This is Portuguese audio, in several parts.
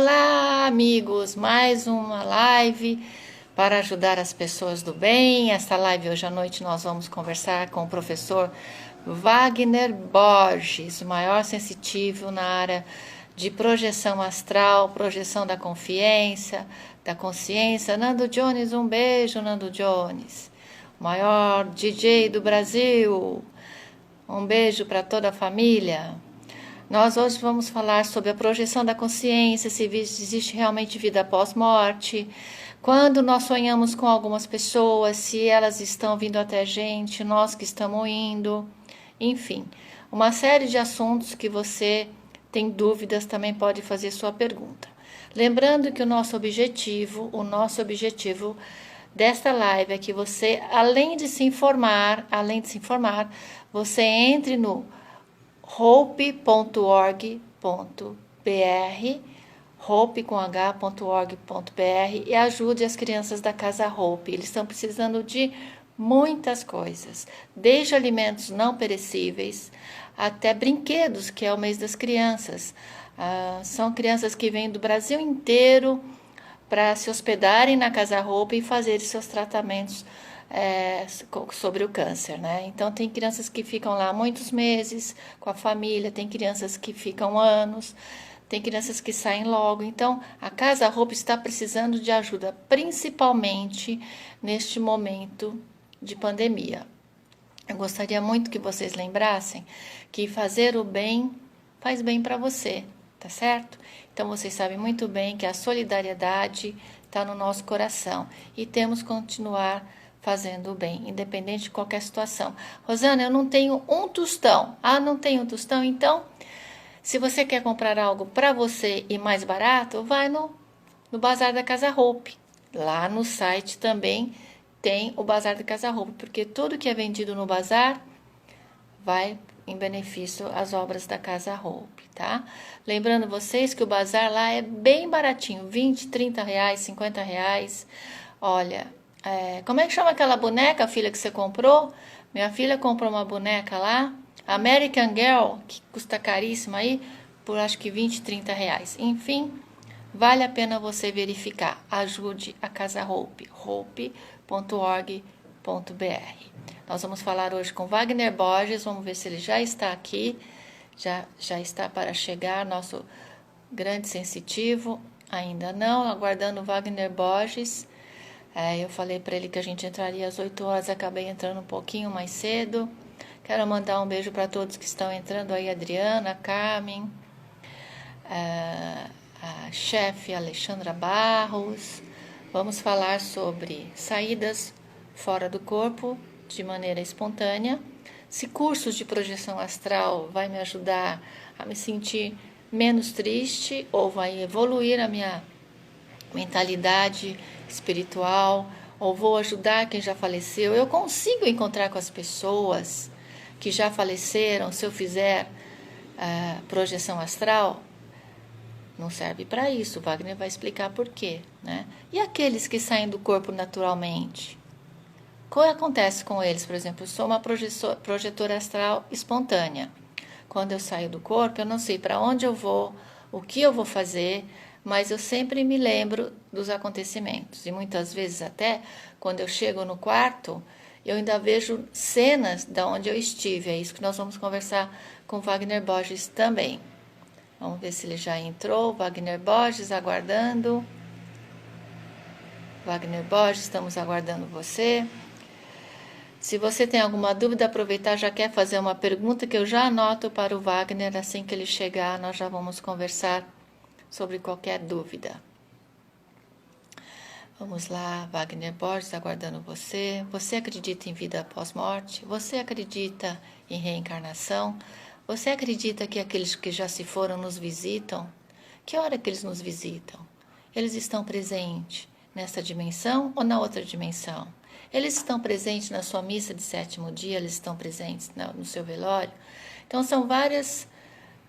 Olá, amigos! Mais uma live para ajudar as pessoas do bem. Esta live hoje à noite nós vamos conversar com o professor Wagner Borges, o maior sensitivo na área de projeção astral, projeção da consciência, Nando Jones, um beijo, Nando Jones. O maior DJ do Brasil. Um beijo para toda a família. Nós hoje vamos falar sobre a projeção da consciência, se existe realmente vida após morte, quando nós sonhamos com algumas pessoas, se elas estão vindo até a gente, nós que estamos indo, enfim, uma série de assuntos que você tem dúvidas também pode fazer sua pergunta. Lembrando que o nosso objetivo desta live é que você, além de se informar, você entre no hope.org.br, hope.org.br e ajude as crianças da Casa Hope. Eles estão precisando de muitas coisas, desde alimentos não perecíveis até brinquedos, que é o mês das crianças. São crianças que vêm do Brasil inteiro para se hospedarem na Casa Hope e fazer seus tratamentos sobre o câncer, né? Então tem crianças que ficam lá muitos meses com a família, tem crianças que ficam anos, tem crianças que saem logo. Então a Casa Hope está precisando de ajuda, principalmente neste momento de pandemia. Eu gostaria muito que vocês lembrassem que fazer o bem faz bem para você, tá certo? Então vocês sabem muito bem que a solidariedade está no nosso coração e temos que continuar fazendo o bem, independente de qualquer situação. Rosana, eu não tenho um tostão. Não tenho um tostão? Então, se você quer comprar algo para você e mais barato, vai no Bazar da Casa Hope. Lá no site também tem o Bazar da Casa Hope, porque tudo que é vendido no bazar vai em benefício às obras da Casa Hope, tá? Lembrando vocês que o bazar lá é bem baratinho, 20, 30 reais, 50 reais. Olha, como é que chama aquela boneca, filha, que você comprou? Minha filha comprou uma boneca lá, American Girl, que custa caríssima aí, por acho que 20, 30 reais. Enfim, vale a pena você verificar. Ajude a Casa Hope, hope.org.br. Nós vamos falar hoje com Wagner Borges, vamos ver se ele já está aqui, já está para chegar, nosso grande sensitivo, ainda não, aguardando o Wagner Borges. Eu falei para ele que a gente entraria às 8 horas, acabei entrando um pouquinho mais cedo. Quero mandar um beijo para todos que estão entrando aí, Adriana, Carmen, a chefe Alexandra Barros. Vamos falar sobre saídas fora do corpo de maneira espontânea. Se cursos de projeção astral vai me ajudar a me sentir menos triste ou vai evoluir a minha mentalidade espiritual, ou vou ajudar quem já faleceu. Eu consigo encontrar com as pessoas que já faleceram se eu fizer projeção astral? Não serve para isso, o Wagner vai explicar por quê, né? E aqueles que saem do corpo naturalmente? O que acontece com eles? Por exemplo, eu sou uma projetora astral espontânea. Quando eu saio do corpo, eu não sei para onde eu vou, o que eu vou fazer, mas eu sempre me lembro dos acontecimentos. E muitas vezes até, quando eu chego no quarto, eu ainda vejo cenas de onde eu estive. É isso que nós vamos conversar com Wagner Borges também. Vamos ver se ele já entrou. Wagner Borges, aguardando. Wagner Borges, estamos aguardando você. Se você tem alguma dúvida, aproveitar, já quer fazer uma pergunta que eu já anoto para o Wagner. Assim que ele chegar, nós já vamos conversar sobre qualquer dúvida. Vamos lá, Wagner Borges, aguardando você. Você acredita em vida após morte? Você acredita em reencarnação? Você acredita que aqueles que já se foram nos visitam? Que hora que eles nos visitam? Eles estão presentes nessa dimensão ou na outra dimensão? Eles estão presentes na sua missa de sétimo dia? Eles estão presentes no seu velório? Então, são vários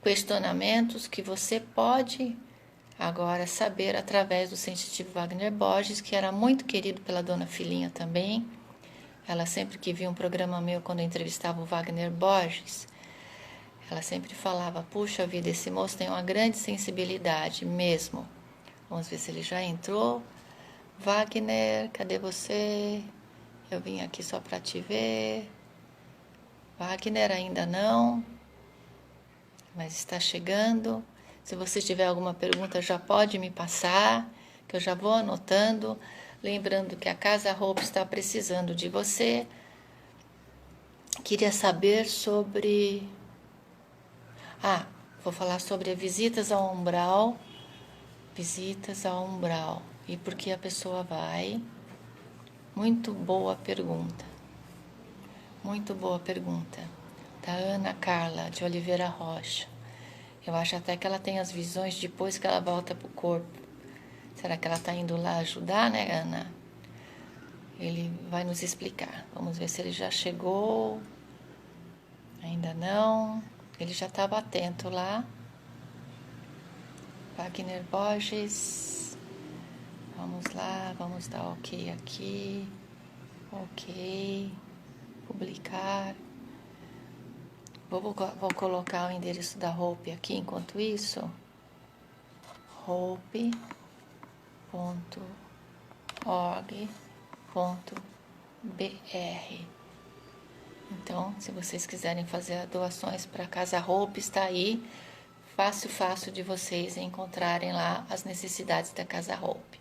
questionamentos que você pode agora saber através do sensitivo Wagner Borges, que era muito querido pela dona Filinha também. Ela sempre que via um programa meu, quando eu entrevistava o Wagner Borges, ela sempre falava, puxa vida, esse moço tem uma grande sensibilidade mesmo. Vamos ver se ele já entrou. Wagner, cadê você? Eu vim aqui só para te ver. Wagner, ainda não, mas está chegando. Se você tiver alguma pergunta, já pode me passar, que eu já vou anotando. Lembrando que a Casa Hope está precisando de você. Queria saber sobre... vou falar sobre visitas ao umbral. Visitas ao umbral. E por que a pessoa vai? Muito boa pergunta. Muito boa pergunta. Da Ana Carla, de Oliveira Rocha. Eu acho até que ela tem as visões depois que ela volta para o corpo. Será que ela está indo lá ajudar, né, Ana? Ele vai nos explicar. Vamos ver se ele já chegou. Ainda não. Ele já estava atento lá. Wagner Borges. Vamos lá, vamos dar ok aqui. Ok. Publicar. Vou colocar o endereço da Hope aqui enquanto isso. hope.org.br. Então, se vocês quiserem fazer doações para a Casa Hope, está aí. Fácil de vocês encontrarem lá as necessidades da Casa Hope.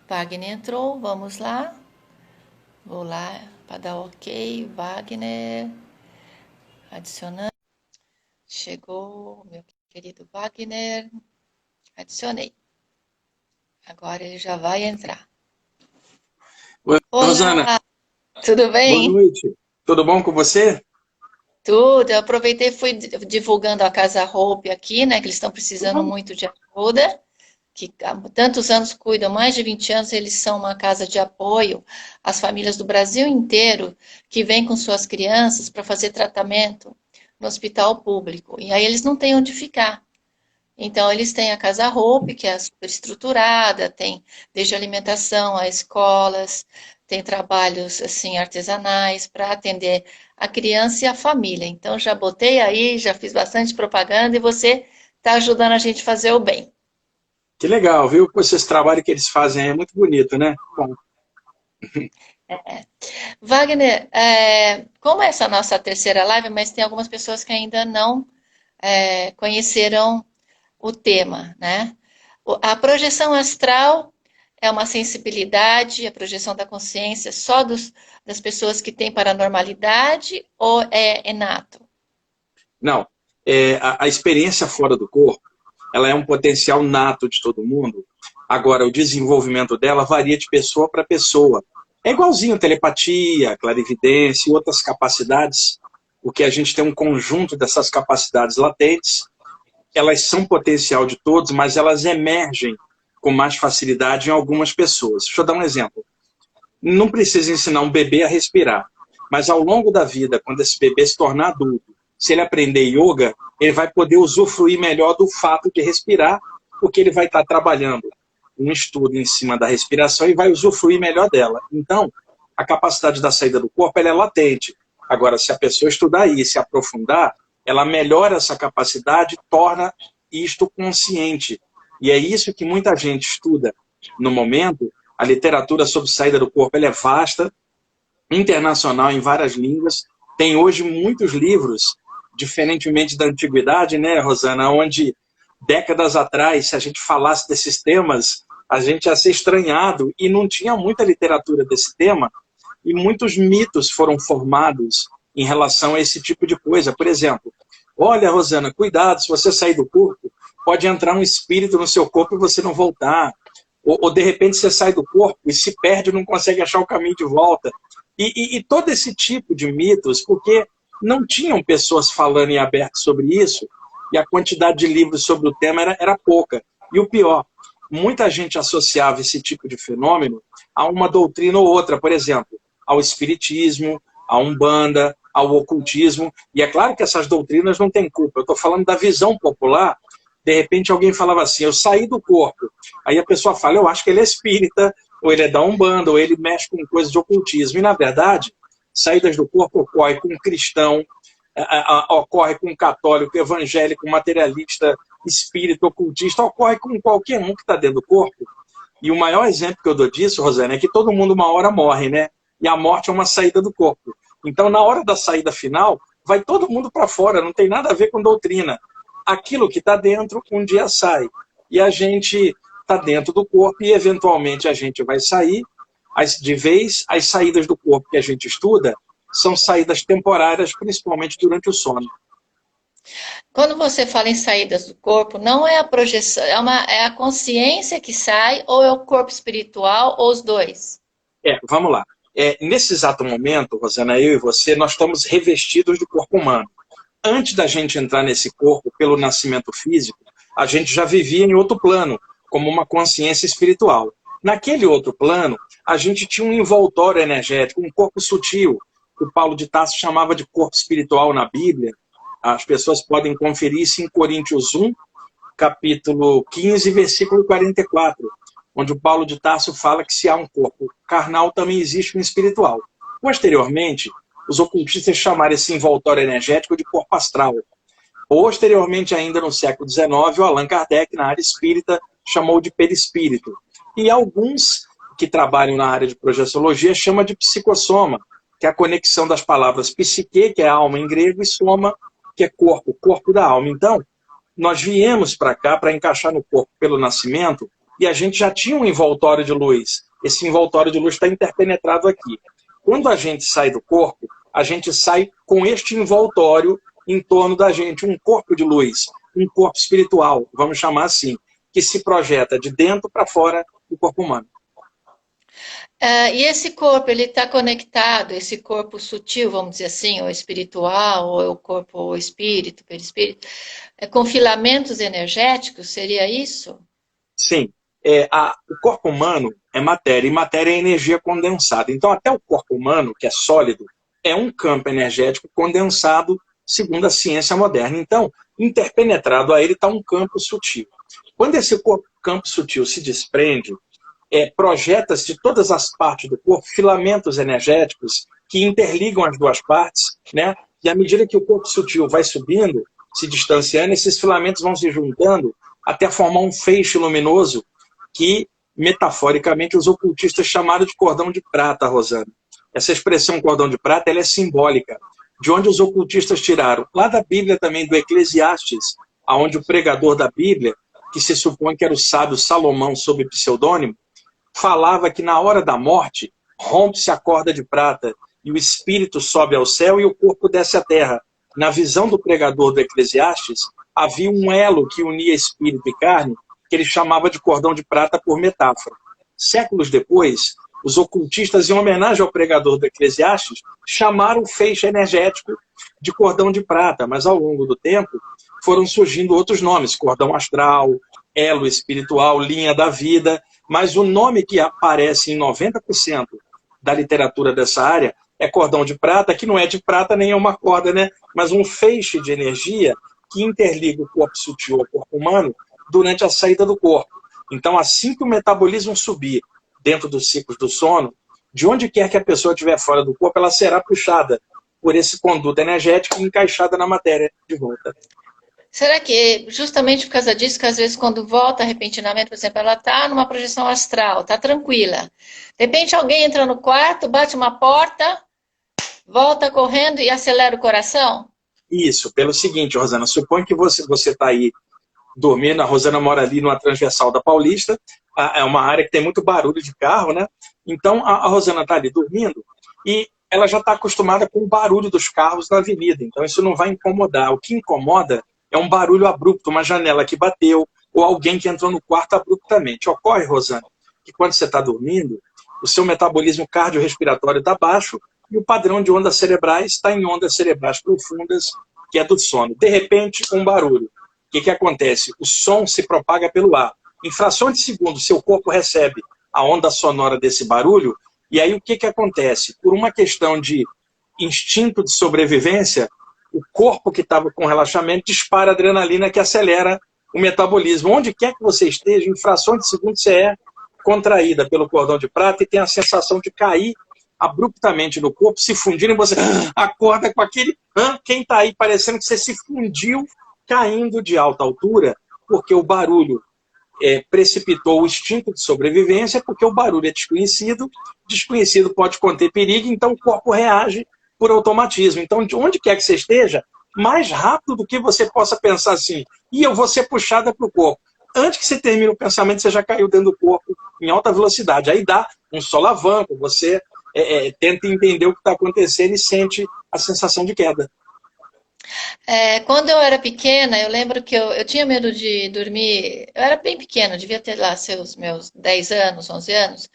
Wagner entrou, vamos lá. Vou lá para dar ok. Wagner, adicionando. Chegou, meu querido Wagner. Adicionei. Agora ele já vai entrar. Oi, Olá, Rosana. tudo bem? Boa noite. Tudo bom com você? Tudo. Eu aproveitei e fui divulgando a Casa Hope aqui, né? Que eles estão precisando muito de ajuda. Que há tantos anos cuidam, mais de 20 anos, eles são uma casa de apoio às famílias do Brasil inteiro que vêm com suas crianças para fazer tratamento no hospital público. E aí eles não têm onde ficar. Então, eles têm a Casa Hope, que é super estruturada, tem desde alimentação a escolas, tem trabalhos assim artesanais para atender a criança e a família. Então, já botei aí, já fiz bastante propaganda e você está ajudando a gente a fazer o bem. Que legal, viu? Pô, esse trabalho que eles fazem aí é muito bonito, né? Bom, Wagner, como essa é a nossa terceira live, mas tem algumas pessoas que ainda não conheceram o tema, né? A projeção astral é uma sensibilidade, a projeção da consciência só das pessoas que têm paranormalidade ou é inato? não. A experiência fora do corpo, ela é um potencial nato de todo mundo. Agora, o desenvolvimento dela varia de pessoa para pessoa. É igualzinho telepatia, clarividência e outras capacidades, porque a gente tem um conjunto dessas capacidades latentes. Elas são potencial de todos, mas elas emergem com mais facilidade em algumas pessoas. Deixa eu dar um exemplo. Não precisa ensinar um bebê a respirar, mas ao longo da vida, quando esse bebê se tornar adulto, se ele aprender yoga, ele vai poder usufruir melhor do fato de respirar, porque ele vai estar trabalhando um estudo em cima da respiração e vai usufruir melhor dela. Então, a capacidade da saída do corpo ela é latente. Agora, se a pessoa estudar isso e se aprofundar, ela melhora essa capacidade, torna isto consciente. E é isso que muita gente estuda no momento. A literatura sobre saída do corpo ela é vasta, internacional, em várias línguas. Tem hoje muitos livros, diferentemente da antiguidade, né, Rosana, onde décadas atrás, se a gente falasse desses temas, a gente ia ser estranhado e não tinha muita literatura desse tema e muitos mitos foram formados em relação a esse tipo de coisa. Por exemplo, olha, Rosana, cuidado, se você sair do corpo, pode entrar um espírito no seu corpo e você não voltar. Ou de repente você sai do corpo e se perde e não consegue achar o caminho de volta. E todo esse tipo de mitos, porque não tinham pessoas falando em aberto sobre isso, e a quantidade de livros sobre o tema era pouca. E o pior, muita gente associava esse tipo de fenômeno a uma doutrina ou outra, por exemplo, ao espiritismo, à umbanda, ao ocultismo. E é claro que essas doutrinas não têm culpa. Eu estou falando da visão popular. De repente alguém falava assim, eu saí do corpo. Aí a pessoa fala, eu acho que ele é espírita, ou ele é da umbanda, ou ele mexe com coisas de ocultismo. E, na verdade, saídas do corpo ocorre com um cristão, ocorre com um católico, evangélico, materialista, espírito, ocultista, ocorre com qualquer um que está dentro do corpo. E o maior exemplo que eu dou disso, Rosana, é que todo mundo uma hora morre, né? E a morte é uma saída do corpo. Então, na hora da saída final, vai todo mundo para fora, não tem nada a ver com doutrina. Aquilo que está dentro, um dia sai. E a gente está dentro do corpo e, eventualmente, a gente vai sair. De vez, as saídas do corpo que a gente estuda são saídas temporárias, principalmente durante o sono. Quando você fala em saídas do corpo, não é a projeção, é a consciência que sai, ou é o corpo espiritual, ou os dois? Vamos lá. Nesse exato momento, Rosana, eu e você, nós estamos revestidos do corpo humano. Antes da gente entrar nesse corpo, pelo nascimento físico, a gente já vivia em outro plano, como uma consciência espiritual. Naquele outro plano, a gente tinha um envoltório energético, um corpo sutil, que o Paulo de Tarso chamava de corpo espiritual na Bíblia. As pessoas podem conferir isso em Coríntios 1, capítulo 15, versículo 44, onde o Paulo de Tarso fala que se há um corpo carnal, também existe um espiritual. Posteriormente, os ocultistas chamaram esse envoltório energético de corpo astral. Posteriormente, ainda no século XIX, o Allan Kardec, na área espírita, chamou de perispírito. E alguns que trabalham na área de projeciologia chamam de psicossoma, que é a conexão das palavras psique, que é alma em grego, e soma, que é corpo, corpo da alma. Então, nós viemos para cá para encaixar no corpo pelo nascimento e a gente já tinha um envoltório de luz. Esse envoltório de luz está interpenetrado aqui. Quando a gente sai do corpo, a gente sai com este envoltório em torno da gente, um corpo de luz, um corpo espiritual, vamos chamar assim, que se projeta de dentro para fora do corpo humano. E esse corpo, ele está conectado, esse corpo sutil, vamos dizer assim, ou espiritual, ou o corpo, ou espírito, perispírito, com filamentos energéticos, seria isso? Sim. O corpo humano é matéria, e matéria é energia condensada. Então, até o corpo humano, que é sólido, é um campo energético condensado, segundo a ciência moderna. Então, interpenetrado a ele está um campo sutil. Quando esse campo sutil se desprende, projeta-se de todas as partes do corpo filamentos energéticos que interligam as duas partes, né? E à medida que o corpo sutil vai subindo, se distanciando, esses filamentos vão se juntando até formar um feixe luminoso que, metaforicamente, os ocultistas chamaram de cordão de prata, Rosana. Essa expressão cordão de prata ela é simbólica, de onde os ocultistas tiraram, lá da Bíblia também, do Eclesiastes, onde o pregador da Bíblia, que se supõe que era o sábio Salomão sob pseudônimo, falava que na hora da morte, rompe-se a corda de prata e o espírito sobe ao céu e o corpo desce à terra. Na visão do pregador do Eclesiastes, havia um elo que unia espírito e carne, que ele chamava de cordão de prata por metáfora. Séculos depois, os ocultistas, em homenagem ao pregador do Eclesiastes, chamaram o feixe energético de cordão de prata, mas ao longo do tempo foram surgindo outros nomes, cordão astral, elo espiritual, linha da vida, mas o nome que aparece em 90% da literatura dessa área é cordão de prata, que não é de prata nem é uma corda, né? Mas um feixe de energia que interliga o corpo sutil ao corpo humano durante a saída do corpo. Então, assim que o metabolismo subir dentro dos ciclos do sono, de onde quer que a pessoa estiver fora do corpo, ela será puxada por esse conduto energético e encaixada na matéria de volta. Será que justamente por causa disso, que às vezes quando volta repentinamente, por exemplo, ela está numa projeção astral, está tranquila. De repente alguém entra no quarto, bate uma porta, volta correndo e acelera o coração? Isso, pelo seguinte, Rosana, supõe que você está aí dormindo, a Rosana mora ali numa transversal da Paulista, é uma área que tem muito barulho de carro, né? Então a Rosana está ali dormindo e ela já está acostumada com o barulho dos carros na avenida, então isso não vai incomodar. O que incomoda é um barulho abrupto, uma janela que bateu, ou alguém que entrou no quarto abruptamente. Ocorre, Rosana, que quando você está dormindo, o seu metabolismo cardiorrespiratório está baixo e o padrão de ondas cerebrais está em ondas cerebrais profundas, que é do sono. De repente, um barulho. O que acontece? O som se propaga pelo ar. Em frações de segundo, seu corpo recebe a onda sonora desse barulho, e aí o que acontece? Por uma questão de instinto de sobrevivência, o corpo que estava com relaxamento dispara adrenalina que acelera o metabolismo. Onde quer que você esteja, em frações de segundo você é contraída pelo cordão de prata e tem a sensação de cair abruptamente no corpo, se fundir e você acorda com aquele... Quem está aí parecendo que você se fundiu caindo de alta altura porque o barulho precipitou o instinto de sobrevivência, porque o barulho é desconhecido, desconhecido pode conter perigo, então o corpo reage por automatismo. Então, de onde quer que você esteja, mais rápido do que você possa pensar assim, e eu vou ser puxada para o corpo. Antes que você termine o pensamento, você já caiu dentro do corpo em alta velocidade. Aí dá um solavanco, você tenta entender o que está acontecendo e sente a sensação de queda. Quando eu era pequena, eu lembro que eu tinha medo de dormir. Eu era bem pequena, devia ter lá seus meus 10 anos, 11 anos.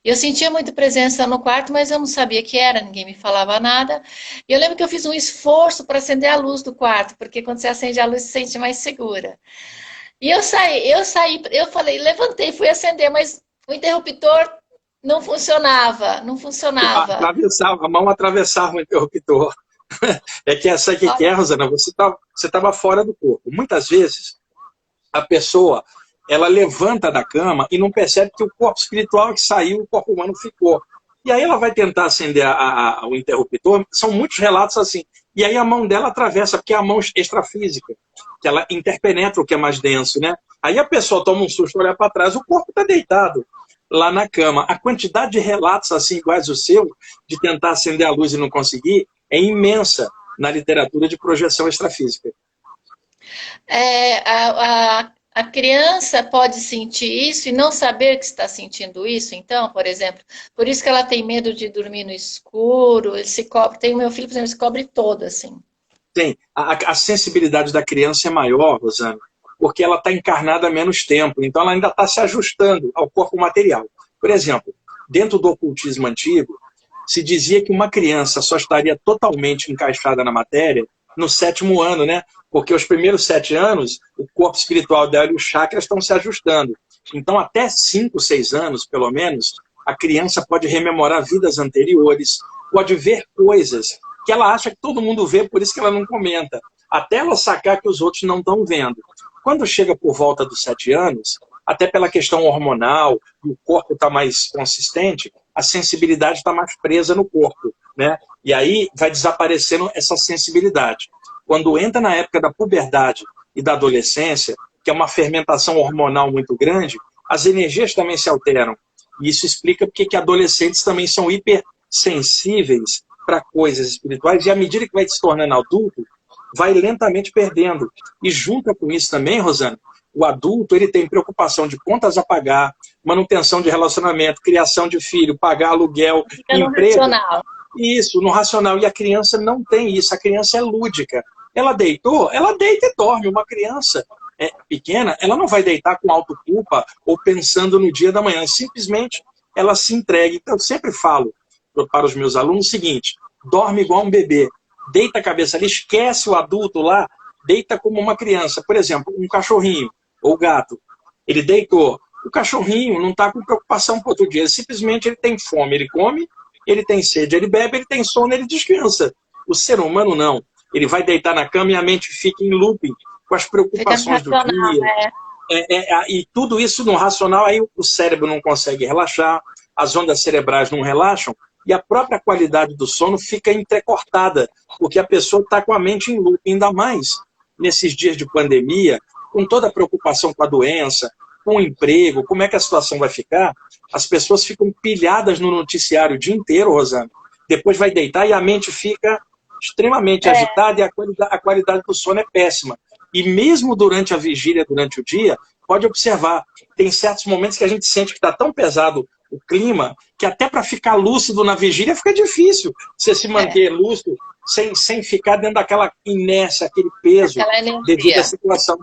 E eu sentia muita presença no quarto, mas eu não sabia o que era, ninguém me falava nada. E eu lembro que eu fiz um esforço para acender a luz do quarto, porque quando você acende a luz, você se sente mais segura. E eu falei, levantei, fui acender, mas o interruptor não funcionava, não funcionava. A mão atravessava o interruptor. É que essa aqui que é, Rosana, você estava fora do corpo. Muitas vezes, a pessoa, ela levanta da cama e não percebe que o corpo espiritual que saiu, o corpo humano ficou. E aí ela vai tentar acender o interruptor, são muitos relatos assim. E aí a mão dela atravessa, porque é a mão extrafísica, que ela interpenetra o que é mais denso, né? Aí a pessoa toma um susto, olha para trás, o corpo está deitado lá na cama. A quantidade de relatos assim iguais ao seu, de tentar acender a luz e não conseguir, é imensa na literatura de projeção extrafísica. A criança pode sentir isso e não saber que está sentindo isso, então, por exemplo, por isso que ela tem medo de dormir no escuro, ele se cobre, tem o meu filho, por exemplo, ele se cobre todo, assim. Tem. A sensibilidade da criança é maior, Rosana, porque ela está encarnada há menos tempo, então ela ainda está se ajustando ao corpo material. Por exemplo, dentro do ocultismo antigo, se dizia que uma criança só estaria totalmente encaixada na matéria no 7º ano, né? Porque os primeiros 7 anos, o corpo espiritual dela e os chakras estão se ajustando. Então, até 5, 6 anos, pelo menos, a criança pode rememorar vidas anteriores, pode ver coisas que ela acha que todo mundo vê, por isso que ela não comenta, até ela sacar que os outros não estão vendo. Quando chega por volta dos 7 anos, até pela questão hormonal, o corpo está mais consistente, a sensibilidade está mais presa no corpo, né? E aí vai desaparecendo essa sensibilidade. Quando entra na época da puberdade e da adolescência, que é uma fermentação hormonal muito grande, as energias também se alteram. E isso explica porque que adolescentes também são hipersensíveis para coisas espirituais, e à medida que vai se tornando adulto, vai lentamente perdendo. E junto com isso também, Rosana, o adulto ele tem preocupação de contas a pagar, manutenção de relacionamento, criação de filho, pagar aluguel, emprego. Racional. Isso, no racional. E a criança não tem isso, a criança é lúdica. Ela deitou, ela deita e dorme. Uma criança pequena, ela não vai deitar com autoculpa ou pensando no dia da manhã. Simplesmente ela se entrega. Então eu sempre falo para os meus alunos o seguinte: dorme igual um bebê. Deita a cabeça ali, esquece o adulto lá, deita como uma criança. Por exemplo, um cachorrinho ou gato, ele deitou. O cachorrinho não está com preocupação para outro dia, simplesmente ele tem fome, ele come, ele tem sede, ele bebe, ele tem sono, ele descansa. O ser humano não. Ele vai deitar na cama e a mente fica em looping com as preocupações do dia. E tudo isso no racional, aí o cérebro não consegue relaxar, as ondas cerebrais não relaxam, e a própria qualidade do sono fica entrecortada, porque a pessoa está com a mente em loop. Ainda mais nesses dias de pandemia, com toda a preocupação com a doença, com o emprego, como é que a situação vai ficar, as pessoas ficam pilhadas no noticiário o dia inteiro, Rosana, depois vai deitar e a mente fica extremamente agitada e a qualidade do sono é péssima. E mesmo durante a vigília, durante o dia, pode observar, tem certos momentos que a gente sente que está tão pesado o clima, que até para ficar lúcido na vigília fica difícil você se manter lúcido sem ficar dentro daquela inércia, aquele peso devido à situação.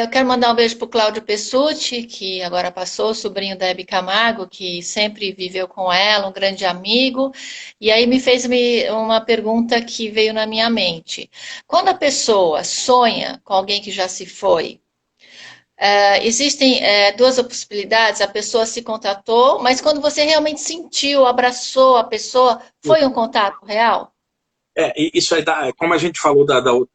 Eu quero mandar um beijo para o Cláudio Pessutti, que agora passou, sobrinho da Hebe Camargo, que sempre viveu com ela, um grande amigo. E aí me fez uma pergunta que veio na minha mente. Quando a pessoa sonha com alguém que já se foi, existem duas possibilidades: a pessoa se contatou, mas quando você realmente sentiu, abraçou a pessoa, foi um contato real? Isso aí, como a gente falou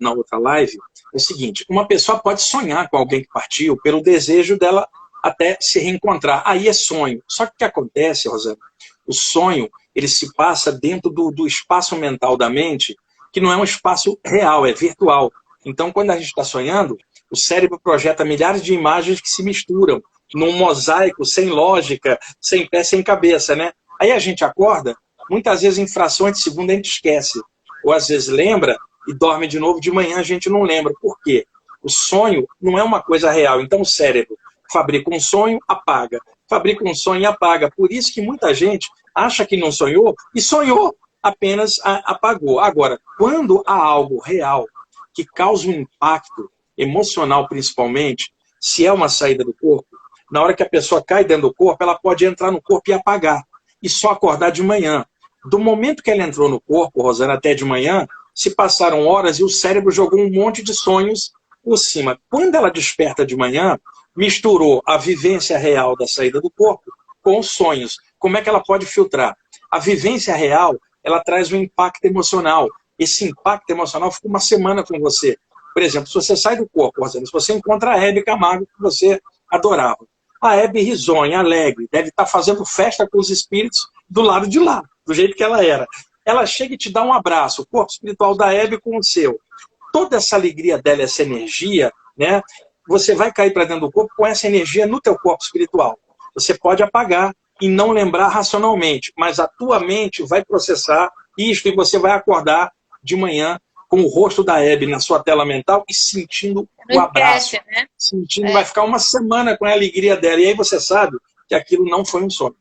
na outra live, é o seguinte: uma pessoa pode sonhar com alguém que partiu pelo desejo dela até se reencontrar. Aí é sonho. Só que o que acontece, Rosana? O sonho, ele se passa dentro do espaço mental da mente, que não é um espaço real, é virtual. Então, quando a gente está sonhando, O cérebro projeta milhares de imagens que se misturam num mosaico sem lógica, sem pé, sem cabeça, né? Aí a gente acorda, muitas vezes em frações de segundo a gente esquece. Ou às vezes lembra e dorme de novo, de manhã a gente não lembra. Por quê? O sonho não é uma coisa real. Então o cérebro fabrica um sonho, apaga. Fabrica um sonho e apaga. Por isso que muita gente acha que não sonhou e sonhou, apenas apagou. Agora, quando há algo real que causa um impacto emocional, principalmente, se é uma saída do corpo, na hora que a pessoa cai dentro do corpo, ela pode entrar no corpo e apagar. E só acordar de manhã. Do momento que ela entrou no corpo, Rosana, até de manhã, se passaram horas e o cérebro jogou um monte de sonhos por cima. Quando ela desperta de manhã, misturou a vivência real da saída do corpo com os sonhos. Como é que ela pode filtrar? A vivência real, ela traz um impacto emocional. Esse impacto emocional fica uma semana com você. Por exemplo, se você sai do corpo, Rosana, se você encontra a Hebe Camargo, que você adorava. A Hebe risonha, alegre, deve estar fazendo festa com os espíritos do lado de lá, do jeito que ela era. Ela chega e te dá um abraço, o corpo espiritual da Hebe com o seu. Toda essa alegria dela, essa energia, né, você vai cair para dentro do corpo com essa energia no teu corpo espiritual. Você pode apagar e não lembrar racionalmente, mas a tua mente vai processar isto e você vai acordar de manhã com o rosto da Hebe na sua tela mental e sentindo o abraço. Esquece, né? Sentindo, vai ficar uma semana com a alegria dela. E aí você sabe que aquilo não foi um sonho.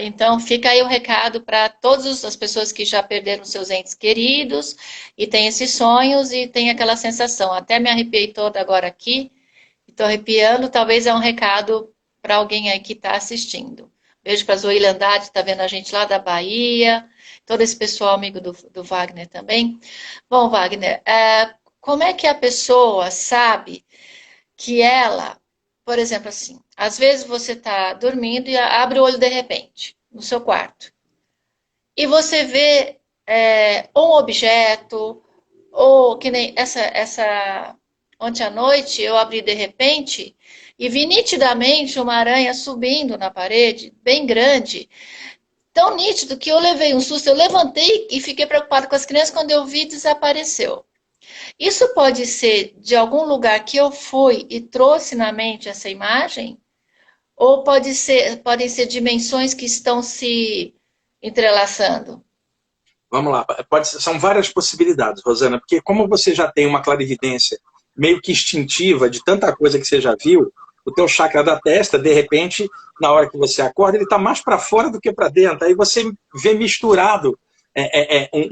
Então, fica aí o recado para todas as pessoas que já perderam seus entes queridos e têm esses sonhos e tem aquela sensação. Até me arrepiei toda agora aqui, estou arrepiando, talvez é um recado para alguém aí que está assistindo. Beijo para a Zoília Andrade, está vendo a gente lá da Bahia, todo esse pessoal amigo do Wagner também. Bom, Wagner, como é que a pessoa sabe que ela, por exemplo, assim, às vezes você está dormindo e abre o olho de repente, no seu quarto, e você vê um objeto, ou que nem ontem à noite eu abri de repente e vi nitidamente uma aranha subindo na parede, bem grande, tão nítido que eu levei um susto, eu levantei e fiquei preocupada com as crianças, quando eu vi, desapareceu. Isso pode ser de algum lugar que eu fui e trouxe na mente essa imagem? Ou podem ser dimensões que estão se entrelaçando? Vamos lá, são várias possibilidades, Rosana, porque como você já tem uma clarividência meio que instintiva de tanta coisa que você já viu, o teu chakra da testa, de repente, na hora que você acorda, ele está mais para fora do que para dentro. Aí você vê misturado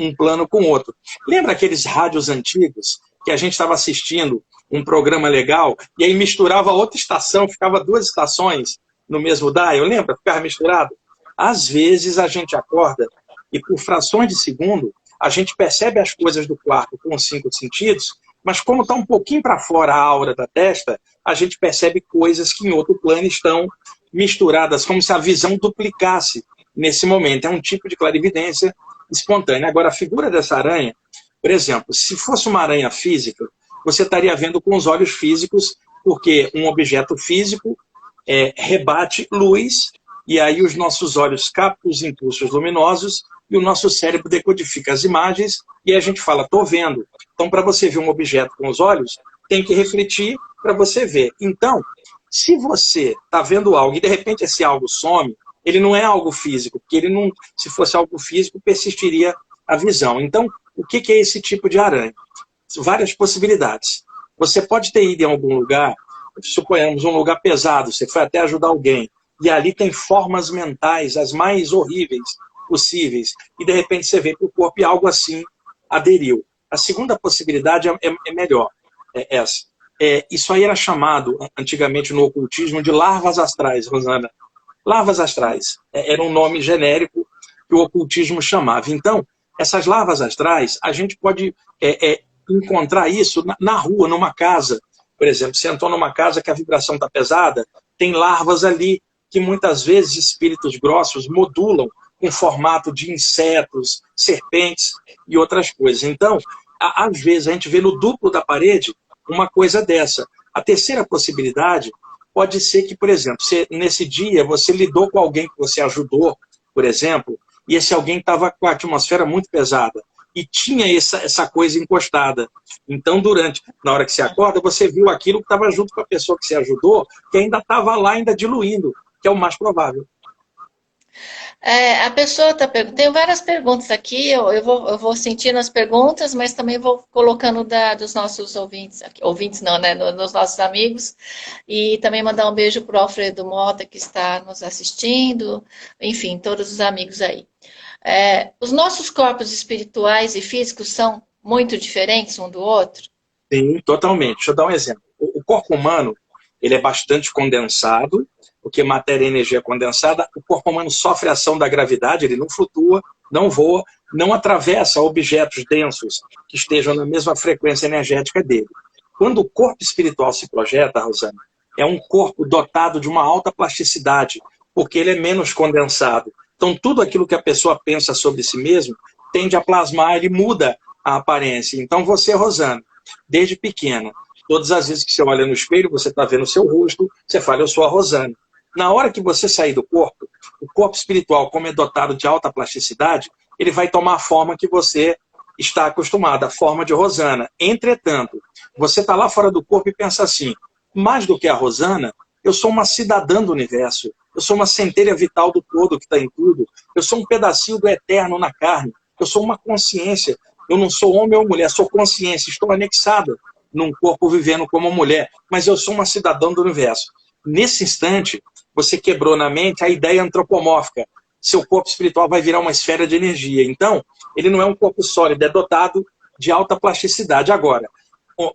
um plano com outro. Lembra aqueles rádios antigos que a gente estava assistindo um programa legal e aí misturava outra estação, ficava duas estações no mesmo dial? Lembra? Ficava misturado. Às vezes a gente acorda e por frações de segundo a gente percebe as coisas do quarto com os 5 sentidos, mas como está um pouquinho para fora a aura da testa, a gente percebe coisas que em outro plano estão misturadas, como se a visão duplicasse nesse momento. É um tipo de clarividência espontânea. Agora, a figura dessa aranha, por exemplo, se fosse uma aranha física, você estaria vendo com os olhos físicos, porque um objeto físico rebate luz, e aí os nossos olhos captam os impulsos luminosos e o nosso cérebro decodifica as imagens e a gente fala, estou vendo. Então, para você ver um objeto com os olhos, tem que refletir para você ver. Então, se você está vendo algo e de repente esse algo some, ele não é algo físico, porque ele não, se fosse algo físico, persistiria a visão. Então, o que é esse tipo de aranha? Várias possibilidades. Você pode ter ido em algum lugar, suponhamos um lugar pesado, você foi até ajudar alguém, e ali tem formas mentais, as mais horríveis possíveis, e de repente você vê que o corpo e algo assim aderiu. A segunda possibilidade é melhor, é essa. Isso aí era chamado, antigamente no ocultismo, de larvas astrais, Rosana. Larvas astrais. Era um nome genérico que o ocultismo chamava. Então, essas larvas astrais, a gente pode encontrar isso na rua, numa casa. Por exemplo, você entrou numa casa que a vibração está pesada, tem larvas ali que muitas vezes espíritos grossos modulam com formato de insetos, serpentes e outras coisas. Então, às vezes, a gente vê no duplo da parede uma coisa dessa. A terceira possibilidade pode ser que, por exemplo, nesse dia você lidou com alguém que você ajudou, por exemplo, e esse alguém estava com a atmosfera muito pesada. e tinha essa coisa encostada. Então, na hora que você acorda, você viu aquilo que estava junto com a pessoa que você ajudou, que ainda estava lá, ainda diluindo, que é o mais provável. A pessoa está perguntando, tem várias perguntas aqui, eu vou sentindo as perguntas, mas também vou colocando dos nossos ouvintes, ouvintes não, né, dos nossos amigos, e também mandar um beijo para o Alfredo Mota, que está nos assistindo, enfim, todos os amigos aí. Os nossos corpos espirituais e físicos são muito diferentes um do outro? Sim, totalmente. Deixa eu dar um exemplo. O corpo humano, ele é bastante condensado, porque matéria e energia é condensada. O corpo humano sofre a ação da gravidade, ele não flutua, não voa, não atravessa objetos densos que estejam na mesma frequência energética dele. Quando o corpo espiritual se projeta, Rosana, é um corpo dotado de uma alta plasticidade, porque ele é menos condensado. Então, tudo aquilo que a pessoa pensa sobre si mesmo tende a plasmar, ele muda a aparência. Então, você, Rosana, desde pequena, todas as vezes que você olha no espelho, você está vendo o seu rosto, você fala, eu sou a Rosana. Na hora que você sair do corpo, o corpo espiritual, como é dotado de alta plasticidade, ele vai tomar a forma que você está acostumado, a forma de Rosana. Entretanto, você está lá fora do corpo e pensa assim, mais do que a Rosana, eu sou uma cidadã do universo, eu sou uma centelha vital do todo que está em tudo, eu sou um pedacinho do eterno na carne, eu sou uma consciência, eu não sou homem ou mulher, sou consciência, estou anexado num corpo vivendo como mulher, mas eu sou uma cidadã do universo. Nesse instante, você quebrou na mente a ideia antropomórfica. Seu corpo espiritual vai virar uma esfera de energia. Então, ele não é um corpo sólido, é dotado de alta plasticidade. Agora,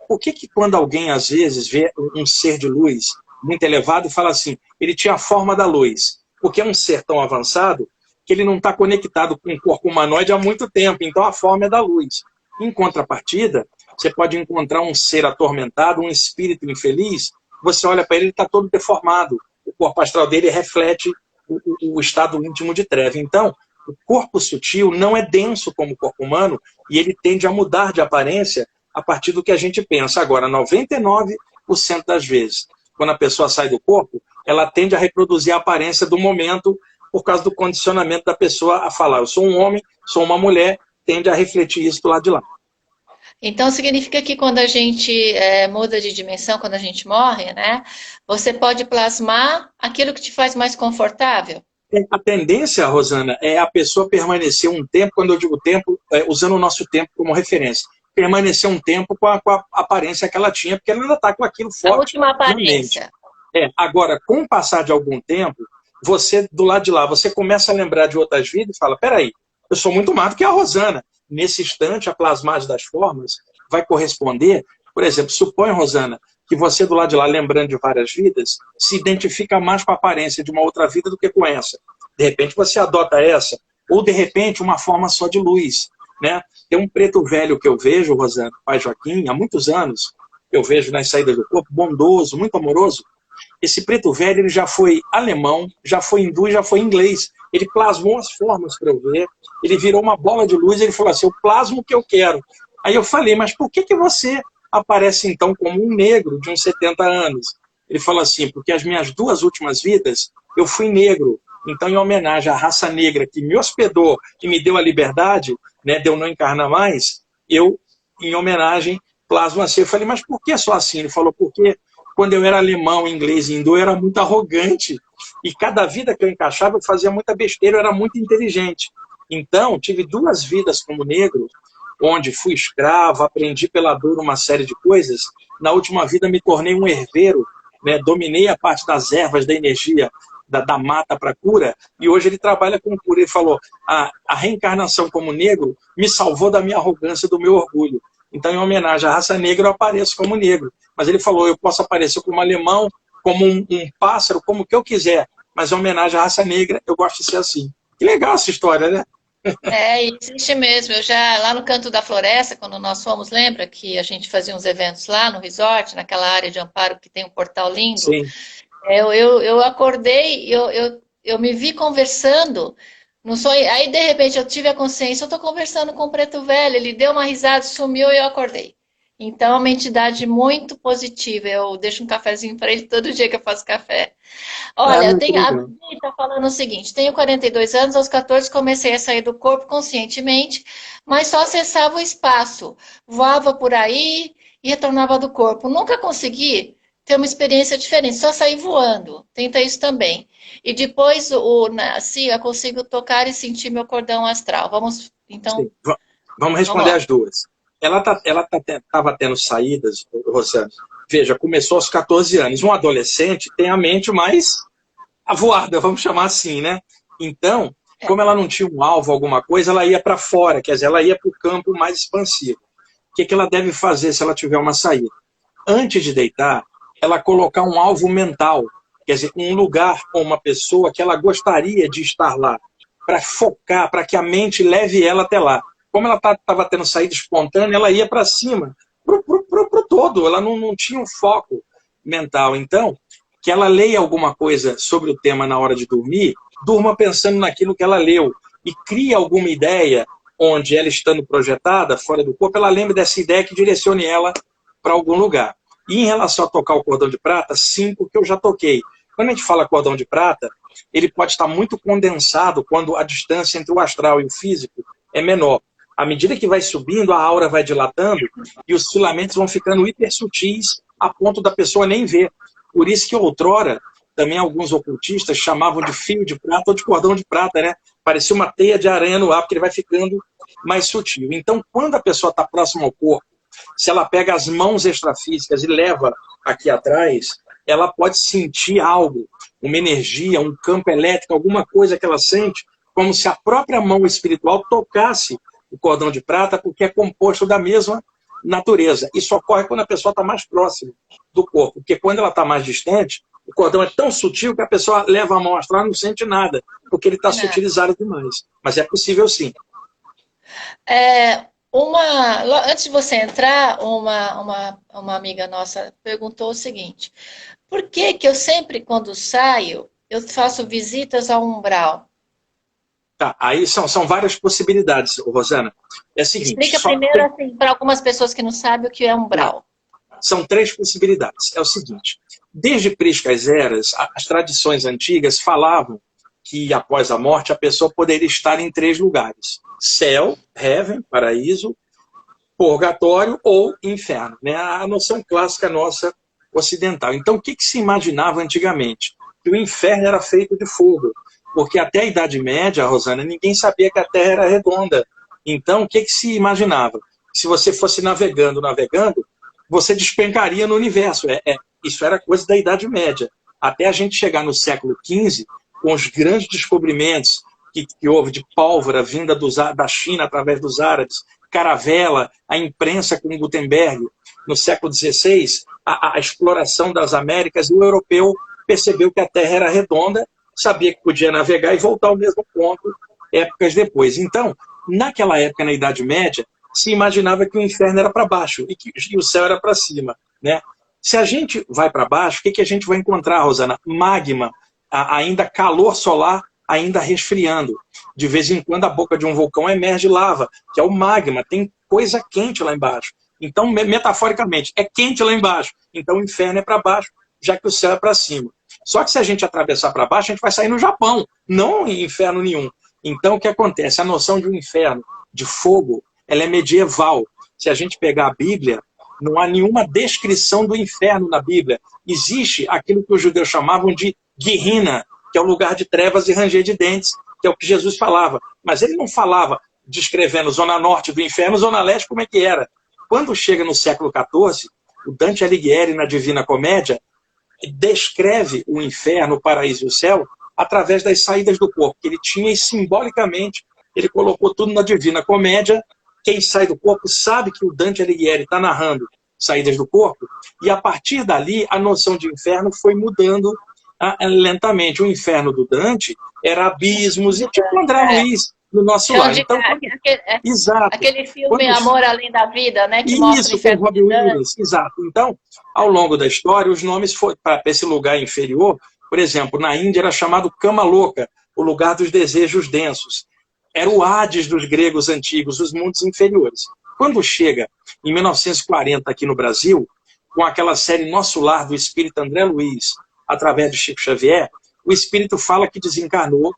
por que quando alguém, às vezes, vê um ser de luz muito elevado e fala assim, ele tinha a forma da luz? Porque é um ser tão avançado que ele não está conectado com o corpo humanoide há muito tempo, então a forma é da luz. Em contrapartida, você pode encontrar um ser atormentado, um espírito infeliz, você olha para ele, ele está todo deformado. O corpo astral dele reflete o estado íntimo de treva. Então, o corpo sutil não é denso como o corpo humano e ele tende a mudar de aparência a partir do que a gente pensa. Agora, 99% das vezes, quando a pessoa sai do corpo, ela tende a reproduzir a aparência do momento por causa do condicionamento da pessoa a falar, eu sou um homem, sou uma mulher, tende a refletir isso do lado de lá. Então, significa que quando a gente muda de dimensão, quando a gente morre, né? Você pode plasmar aquilo que te faz mais confortável? A tendência, Rosana, é a pessoa permanecer um tempo, quando eu digo tempo, usando o nosso tempo como referência, permanecer um tempo com a aparência que ela tinha, porque ela ainda está com aquilo forte. A última aparência. Agora, com o passar de algum tempo, você, do lado de lá, você começa a lembrar de outras vidas e fala, peraí, eu sou muito mais do que a Rosana. Nesse instante, a plasmagem das formas vai corresponder, por exemplo, suponha, Rosana, que você do lado de lá, lembrando de várias vidas, se identifica mais com a aparência de uma outra vida do que com essa. De repente você adota essa, ou de repente uma forma só de luz. Né? Tem um preto velho que eu vejo, Rosana, pai Joaquim, há muitos anos, eu vejo nas saídas do corpo, bondoso, muito amoroso. Esse preto velho ele já foi alemão, já foi hindu e já foi inglês. Ele plasmou as formas para eu ver, ele virou uma bola de luz e ele falou assim, eu plasmo o que eu quero. Aí eu falei, mas por que você aparece então como um negro de uns 70 anos? Ele falou assim, porque as minhas 2 últimas vidas eu fui negro. Então, em homenagem à raça negra que me hospedou, que me deu a liberdade, né, de eu não encarnar mais, eu, em homenagem, plasmo assim. Eu falei, mas por que só assim? Ele falou, porque quando eu era alemão, inglês e hindu, eu era muito arrogante. E cada vida que eu encaixava, eu fazia muita besteira, eu era muito inteligente. Então, tive 2 vidas como negro, onde fui escravo, aprendi pela dor uma série de coisas. Na última vida, me tornei um herveiro, né? Dominei a parte das ervas, da energia, da mata para cura, e hoje ele trabalha com cura. Ele falou, a reencarnação como negro me salvou da minha arrogância, do meu orgulho. Então, em homenagem à raça negra, eu apareço como negro. Mas ele falou, eu posso aparecer como alemão, como um pássaro, como o que eu quiser, mas em homenagem à raça negra, eu gosto de ser assim. Que legal essa história, né? Existe mesmo. Eu já, lá no Canto da Floresta, quando nós fomos, lembra que a gente fazia uns eventos lá no resort, naquela área de amparo que tem um portal lindo? Sim. Eu acordei, eu me vi conversando, no sonho, aí de repente eu tive a consciência, eu estou conversando com o Preto Velho, ele deu uma risada, sumiu e eu acordei. Então, é uma entidade muito positiva. Eu deixo um cafezinho para ele todo dia que eu faço café. É Olha, eu muito tenho, a legal. Bia está falando o seguinte: tenho 42 anos, aos 14 comecei a sair do corpo conscientemente, mas só acessava o espaço. Voava por aí e retornava do corpo. Nunca consegui ter uma experiência diferente, só sair voando. Tenta isso também. E depois, assim, eu consigo tocar e sentir meu cordão astral. Vamos, então, Sim. Vamos vamos responder lá. as duas. Estava tendo saídas, Rosana. Veja, começou aos 14 anos. Um adolescente tem a mente mais avoada, vamos chamar assim, né? Então, como ela não tinha um alvo, alguma coisa, ela ia para fora, quer dizer, ela ia para o campo mais expansivo. O que ela deve fazer se ela tiver uma saída? Antes de deitar, ela colocar um alvo mental, quer dizer, um lugar ou uma pessoa que ela gostaria de estar lá, para focar, para que a mente leve ela até lá. Como ela estava tendo saída espontânea, ela ia para cima, para o todo, ela não tinha um foco mental. Então, que ela leia alguma coisa sobre o tema na hora de dormir, durma pensando naquilo que ela leu e crie alguma ideia onde ela estando projetada, fora do corpo, ela lembre dessa ideia que direcione ela para algum lugar. E em relação a tocar o cordão de prata, sim, porque eu já toquei. Quando a gente fala cordão de prata, ele pode estar muito condensado quando a distância entre o astral e o físico é menor. À medida que vai subindo, a aura vai dilatando e os filamentos vão ficando hipersutis a ponto da pessoa nem ver. Por isso que outrora, também alguns ocultistas chamavam de fio de prata ou de cordão de prata, né? Parecia uma teia de aranha no ar, porque ele vai ficando mais sutil. Então, quando a pessoa está próxima ao corpo, se ela pega as mãos extrafísicas e leva aqui atrás, ela pode sentir algo, uma energia, um campo elétrico, alguma coisa que ela sente, como se a própria mão espiritual tocasse o cordão de prata, porque é composto da mesma natureza. Isso ocorre quando a pessoa está mais próxima do corpo, porque quando ela está mais distante, o cordão é tão sutil que a pessoa leva a mão astral e não sente nada, porque ele está sutilizado demais. Mas é possível sim. Antes de você entrar, uma amiga nossa perguntou o seguinte: por que que eu sempre, quando saio, eu faço visitas ao umbral? Tá, aí são várias possibilidades, Rosana. É o seguinte, Explica primeiro, assim, para algumas pessoas que não sabem o que é Não, umbral. são três possibilidades. É o seguinte, desde priscas eras, as tradições antigas falavam que após a morte a pessoa poderia estar em três lugares: céu, heaven, paraíso, purgatório ou inferno, né? A noção clássica nossa ocidental. Então, o que se imaginava antigamente? Que o inferno era feito de fogo, porque até a Idade Média, Rosana, ninguém sabia que a Terra era redonda. Então, o que se imaginava? Se você fosse navegando, você despencaria no universo. Isso era coisa da Idade Média. Até a gente chegar no século XV, com os grandes descobrimentos que houve de pólvora vinda da China através dos árabes, caravela, a imprensa com Gutenberg, no século XVI, a exploração das Américas, e o europeu percebeu que a Terra era redonda, sabia que podia navegar e voltar ao mesmo ponto épocas depois. Então, naquela época, na Idade Média, se imaginava que o inferno era para baixo e o céu era para cima, né? Se a gente vai para baixo, o que a gente vai encontrar, Rosana? Magma, ainda calor solar, ainda resfriando. De vez em quando a boca de um vulcão emerge lava, que é o magma, tem coisa quente lá embaixo. Então, metaforicamente, é quente lá embaixo. Então o inferno é para baixo, já que o céu é para cima. Só que se a gente atravessar para baixo, a gente vai sair no Japão, não em inferno nenhum. Então o que acontece? A noção de um inferno, de fogo, ela é medieval. Se a gente pegar a Bíblia, não há nenhuma descrição do inferno na Bíblia. Existe aquilo que os judeus chamavam de Guerrina, que é o lugar de trevas e ranger de dentes, que é o que Jesus falava. Mas ele não falava descrevendo zona norte do inferno, zona leste, como é que era. Quando chega no século XIV, o Dante Alighieri, na Divina Comédia, descreve o inferno, o paraíso e o céu através das saídas do corpo que ele tinha, e simbolicamente ele colocou tudo na Divina Comédia. Quem sai do corpo sabe que o Dante Alighieri está narrando saídas do corpo, e a partir dali a noção de inferno foi mudando lentamente. O inferno do Dante era abismos, e tipo André Luiz no nosso lar. Então, exato. Aquele filme Amor Além da Vida, né, que mostra o Isso, com inferno Robbie de Dante. Williams, exato. Então, ao longo da história, os nomes para esse lugar inferior, por exemplo, na Índia era chamado Cama Louca, o lugar dos desejos densos. Era o Hades dos gregos antigos, os mundos inferiores. Quando chega em 1940 aqui no Brasil, com aquela série Nosso Lar do espírito André Luiz, através de Chico Xavier, o espírito fala que desencarnou,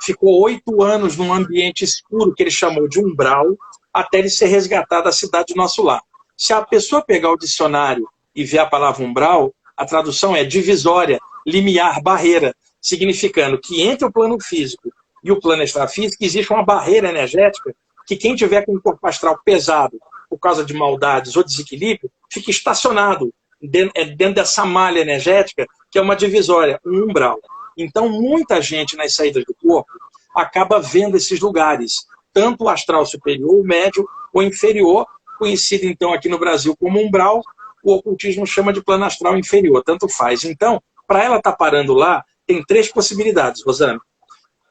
ficou 8 anos num ambiente escuro que ele chamou de umbral, até ele ser resgatado da cidade de Nosso Lar. Se a pessoa pegar o dicionário e ver a palavra umbral, a tradução é divisória, limiar, barreira, significando que entre o plano físico e o plano extrafísico existe uma barreira energética que quem tiver com um corpo astral pesado por causa de maldades ou desequilíbrio, fica estacionado dentro dessa malha energética que é uma divisória, um umbral. Então, muita gente nas saídas do corpo acaba vendo esses lugares, tanto o astral superior, o médio ou inferior, conhecido então aqui no Brasil como umbral, o ocultismo chama de plano astral inferior, tanto faz. Então, para ela estar parando lá, tem 3 possibilidades, Rosana.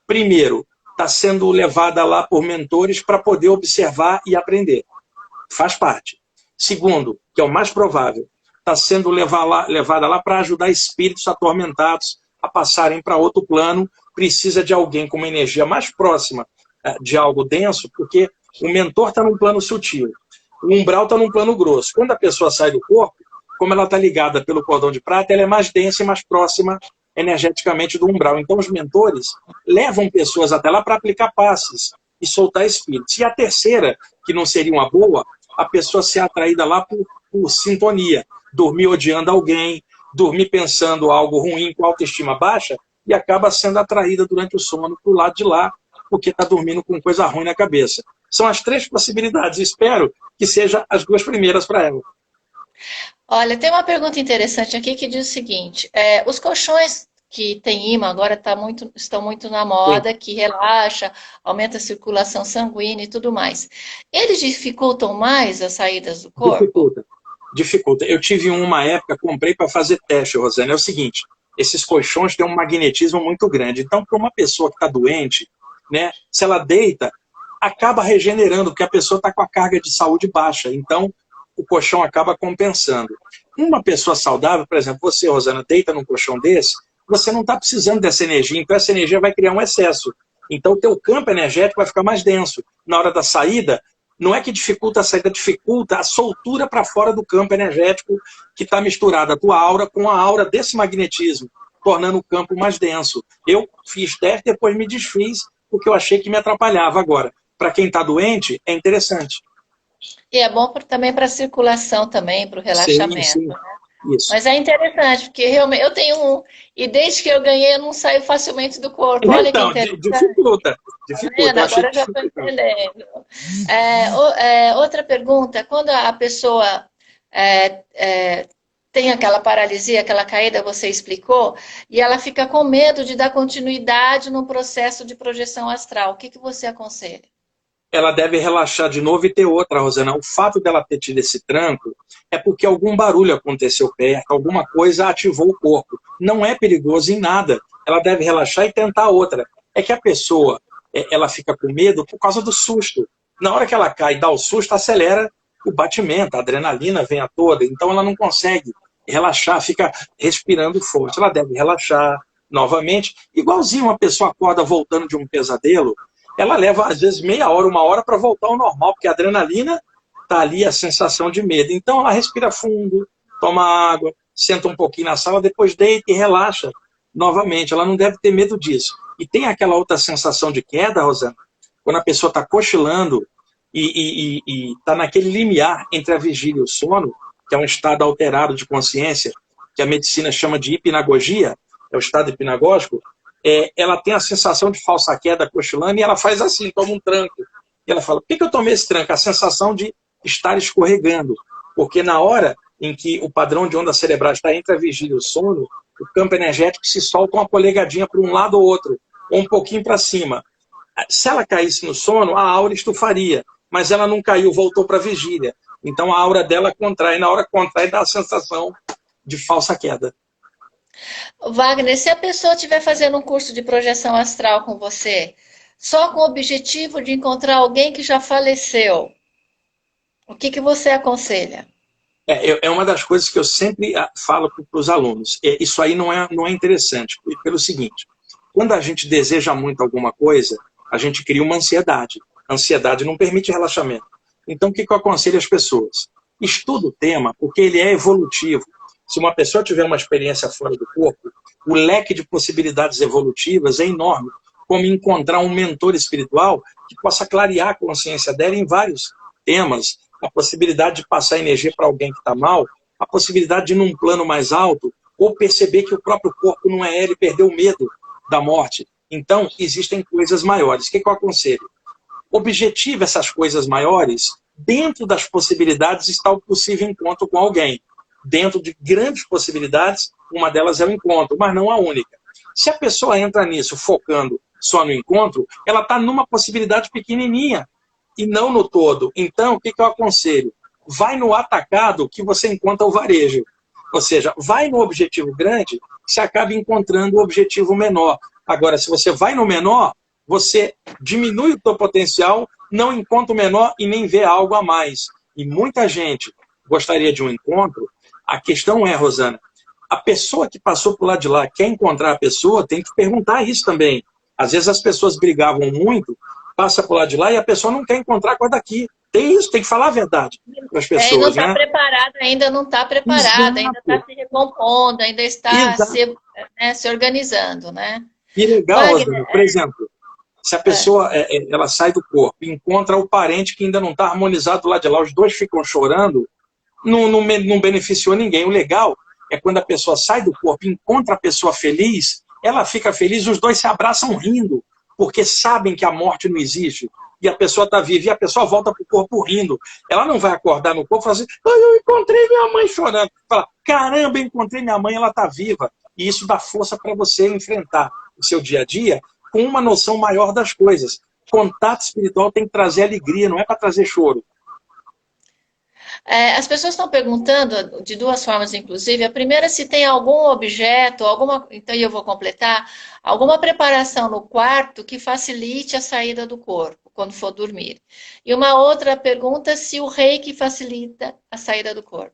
Primeiro, está sendo levada lá por mentores para poder observar e aprender. Faz parte. Segundo, que é o mais provável, está sendo levada lá para ajudar espíritos atormentados a passarem para outro plano, precisa de alguém com uma energia mais próxima de algo denso, porque o mentor está num plano sutil, o umbral está num plano grosso. Quando a pessoa sai do corpo, como ela está ligada pelo cordão de prata, ela é mais densa e mais próxima energeticamente do umbral. Então os mentores levam pessoas até lá para aplicar passes e soltar espíritos. E a terceira, que não seria uma boa, a pessoa ser atraída lá por sintonia, dormir odiando alguém, dormir pensando algo ruim com autoestima baixa e acaba sendo atraída durante o sono para o lado de lá, porque está dormindo com coisa ruim na cabeça. São as 3 possibilidades. Espero que sejam as 2 primeiras para ela. Olha, tem uma pergunta interessante aqui que diz o seguinte: os colchões que tem imã agora estão muito na moda, Sim. que relaxa, aumenta a circulação sanguínea e tudo mais. Eles dificultam mais as saídas do corpo? Dificulta. Eu tive uma época, comprei para fazer teste, Rosana. É o seguinte, esses colchões têm um magnetismo muito grande. Então, para uma pessoa que está doente, né, se ela deita, acaba regenerando, porque a pessoa está com a carga de saúde baixa. Então, o colchão acaba compensando. Uma pessoa saudável, por exemplo, você, Rosana, deita num colchão desse, você não está precisando dessa energia, então essa energia vai criar um excesso. Então, o teu campo energético vai ficar mais denso. Na hora da saída, não é que dificulta a saída, dificulta a soltura para fora do campo energético que está misturada a tua aura com a aura desse magnetismo, tornando o campo mais denso. Eu fiz teste, depois me desfiz, porque eu achei que me atrapalhava. Agora, para quem está doente, é interessante. E é bom também para a circulação também, para o relaxamento. Sim, Né? isso. Mas é interessante, porque realmente eu tenho um, e desde que eu ganhei eu não saio facilmente do corpo. Olha Então, que interessante. dificulta. Agora eu já estou entendendo. Outra pergunta, quando a pessoa tem aquela paralisia, aquela caída, você explicou, e ela fica com medo de dar continuidade no processo de projeção astral, o que você aconselha? Ela deve relaxar de novo e ter outra, Rosana. O fato dela ter tido esse tranco é porque algum barulho aconteceu perto, alguma coisa ativou o corpo. Não é perigoso em nada. Ela deve relaxar e tentar outra. É que a pessoa, ela fica com medo por causa do susto. Na hora que ela cai e dá o susto, acelera o batimento, a adrenalina vem a toda. Então ela não consegue relaxar, fica respirando forte. Ela deve relaxar novamente. Igualzinho uma pessoa acorda voltando de um pesadelo, ela leva, às vezes, meia hora, 1 hora para voltar ao normal, porque a adrenalina está ali, a sensação de medo. Então, ela respira fundo, toma água, senta um pouquinho na sala, depois deita e relaxa novamente. Ela não deve ter medo disso. E tem aquela outra sensação de queda, Rosana, quando a pessoa está cochilando e está naquele limiar entre a vigília e o sono, que é um estado alterado de consciência, que a medicina chama de hipnagogia, é o estado hipnagógico. Ela tem a sensação de falsa queda cochilando e ela faz assim, toma um tranco. E ela fala, por que eu tomei esse tranco? A sensação de estar escorregando. Porque na hora em que o padrão de onda cerebral está entre a vigília e o sono, o campo energético se solta uma polegadinha para um lado ou outro, ou um pouquinho para cima. Se ela caísse no sono, a aura estufaria, mas ela não caiu, voltou para a vigília. Então a aura dela contrai, na hora que contrai dá a sensação de falsa queda. Wagner, se a pessoa estiver fazendo um curso de projeção astral com você, só com o objetivo de encontrar alguém que já faleceu, o que você aconselha? É uma das coisas que eu sempre falo para os alunos. Isso aí não é interessante, pelo seguinte, quando a gente deseja muito alguma coisa, a gente cria uma ansiedade. A ansiedade não permite relaxamento. Então, o que eu aconselho às pessoas? Estuda o tema, porque ele é evolutivo. Se uma pessoa tiver uma experiência fora do corpo, o leque de possibilidades evolutivas é enorme, como encontrar um mentor espiritual que possa clarear a consciência dela em vários temas, a possibilidade de passar energia para alguém que está mal, a possibilidade de ir num plano mais alto, ou perceber que o próprio corpo não é ela e perder o medo da morte. Então, existem coisas maiores. O que eu aconselho? Objetive essas coisas maiores. Dentro das possibilidades está o possível encontro com alguém. Dentro de grandes possibilidades, uma delas é o encontro, mas não a única. Se a pessoa entra nisso focando só no encontro, ela está numa possibilidade pequenininha e não no todo. Então, o que eu aconselho? Vai no atacado que você encontra o varejo. Ou seja, vai no objetivo grande, você acaba encontrando o objetivo menor. Agora, se você vai no menor, você diminui o seu potencial, não encontra o menor e nem vê algo a mais. E muita gente gostaria de um encontro. A questão é, Rosana, a pessoa que passou por lá de lá quer encontrar a pessoa, tem que perguntar isso também. Às vezes as pessoas brigavam muito, passa por lá de lá e a pessoa não quer encontrar com a daqui. Tem isso, tem que falar a verdade para as E não pessoas, está né? preparada, ainda não está preparada, ainda está Exato, se recompondo, ainda está exato. se organizando, né? E legal, Wagner, Rosana, por exemplo, se a pessoa ela sai do corpo e encontra o parente que ainda não está harmonizado lá de lá, os dois ficam chorando, não beneficiou ninguém. O legal é quando a pessoa sai do corpo e encontra a pessoa feliz, ela fica feliz, os dois se abraçam rindo, porque sabem que a morte não existe. E a pessoa está viva, e a pessoa volta para o corpo rindo. Ela não vai acordar no corpo e falar assim, "Ai, eu encontrei minha mãe chorando." Fala, caramba, eu encontrei minha mãe, ela está viva. E isso dá força para você enfrentar o seu dia a dia com uma noção maior das coisas. Contato espiritual tem que trazer alegria, não é para trazer choro. as pessoas estão perguntando de duas formas, inclusive. A primeira, se tem algum objeto, alguma, então eu vou completar, alguma preparação no quarto que facilite a saída do corpo quando for dormir. E uma outra pergunta, se o reiki facilita a saída do corpo.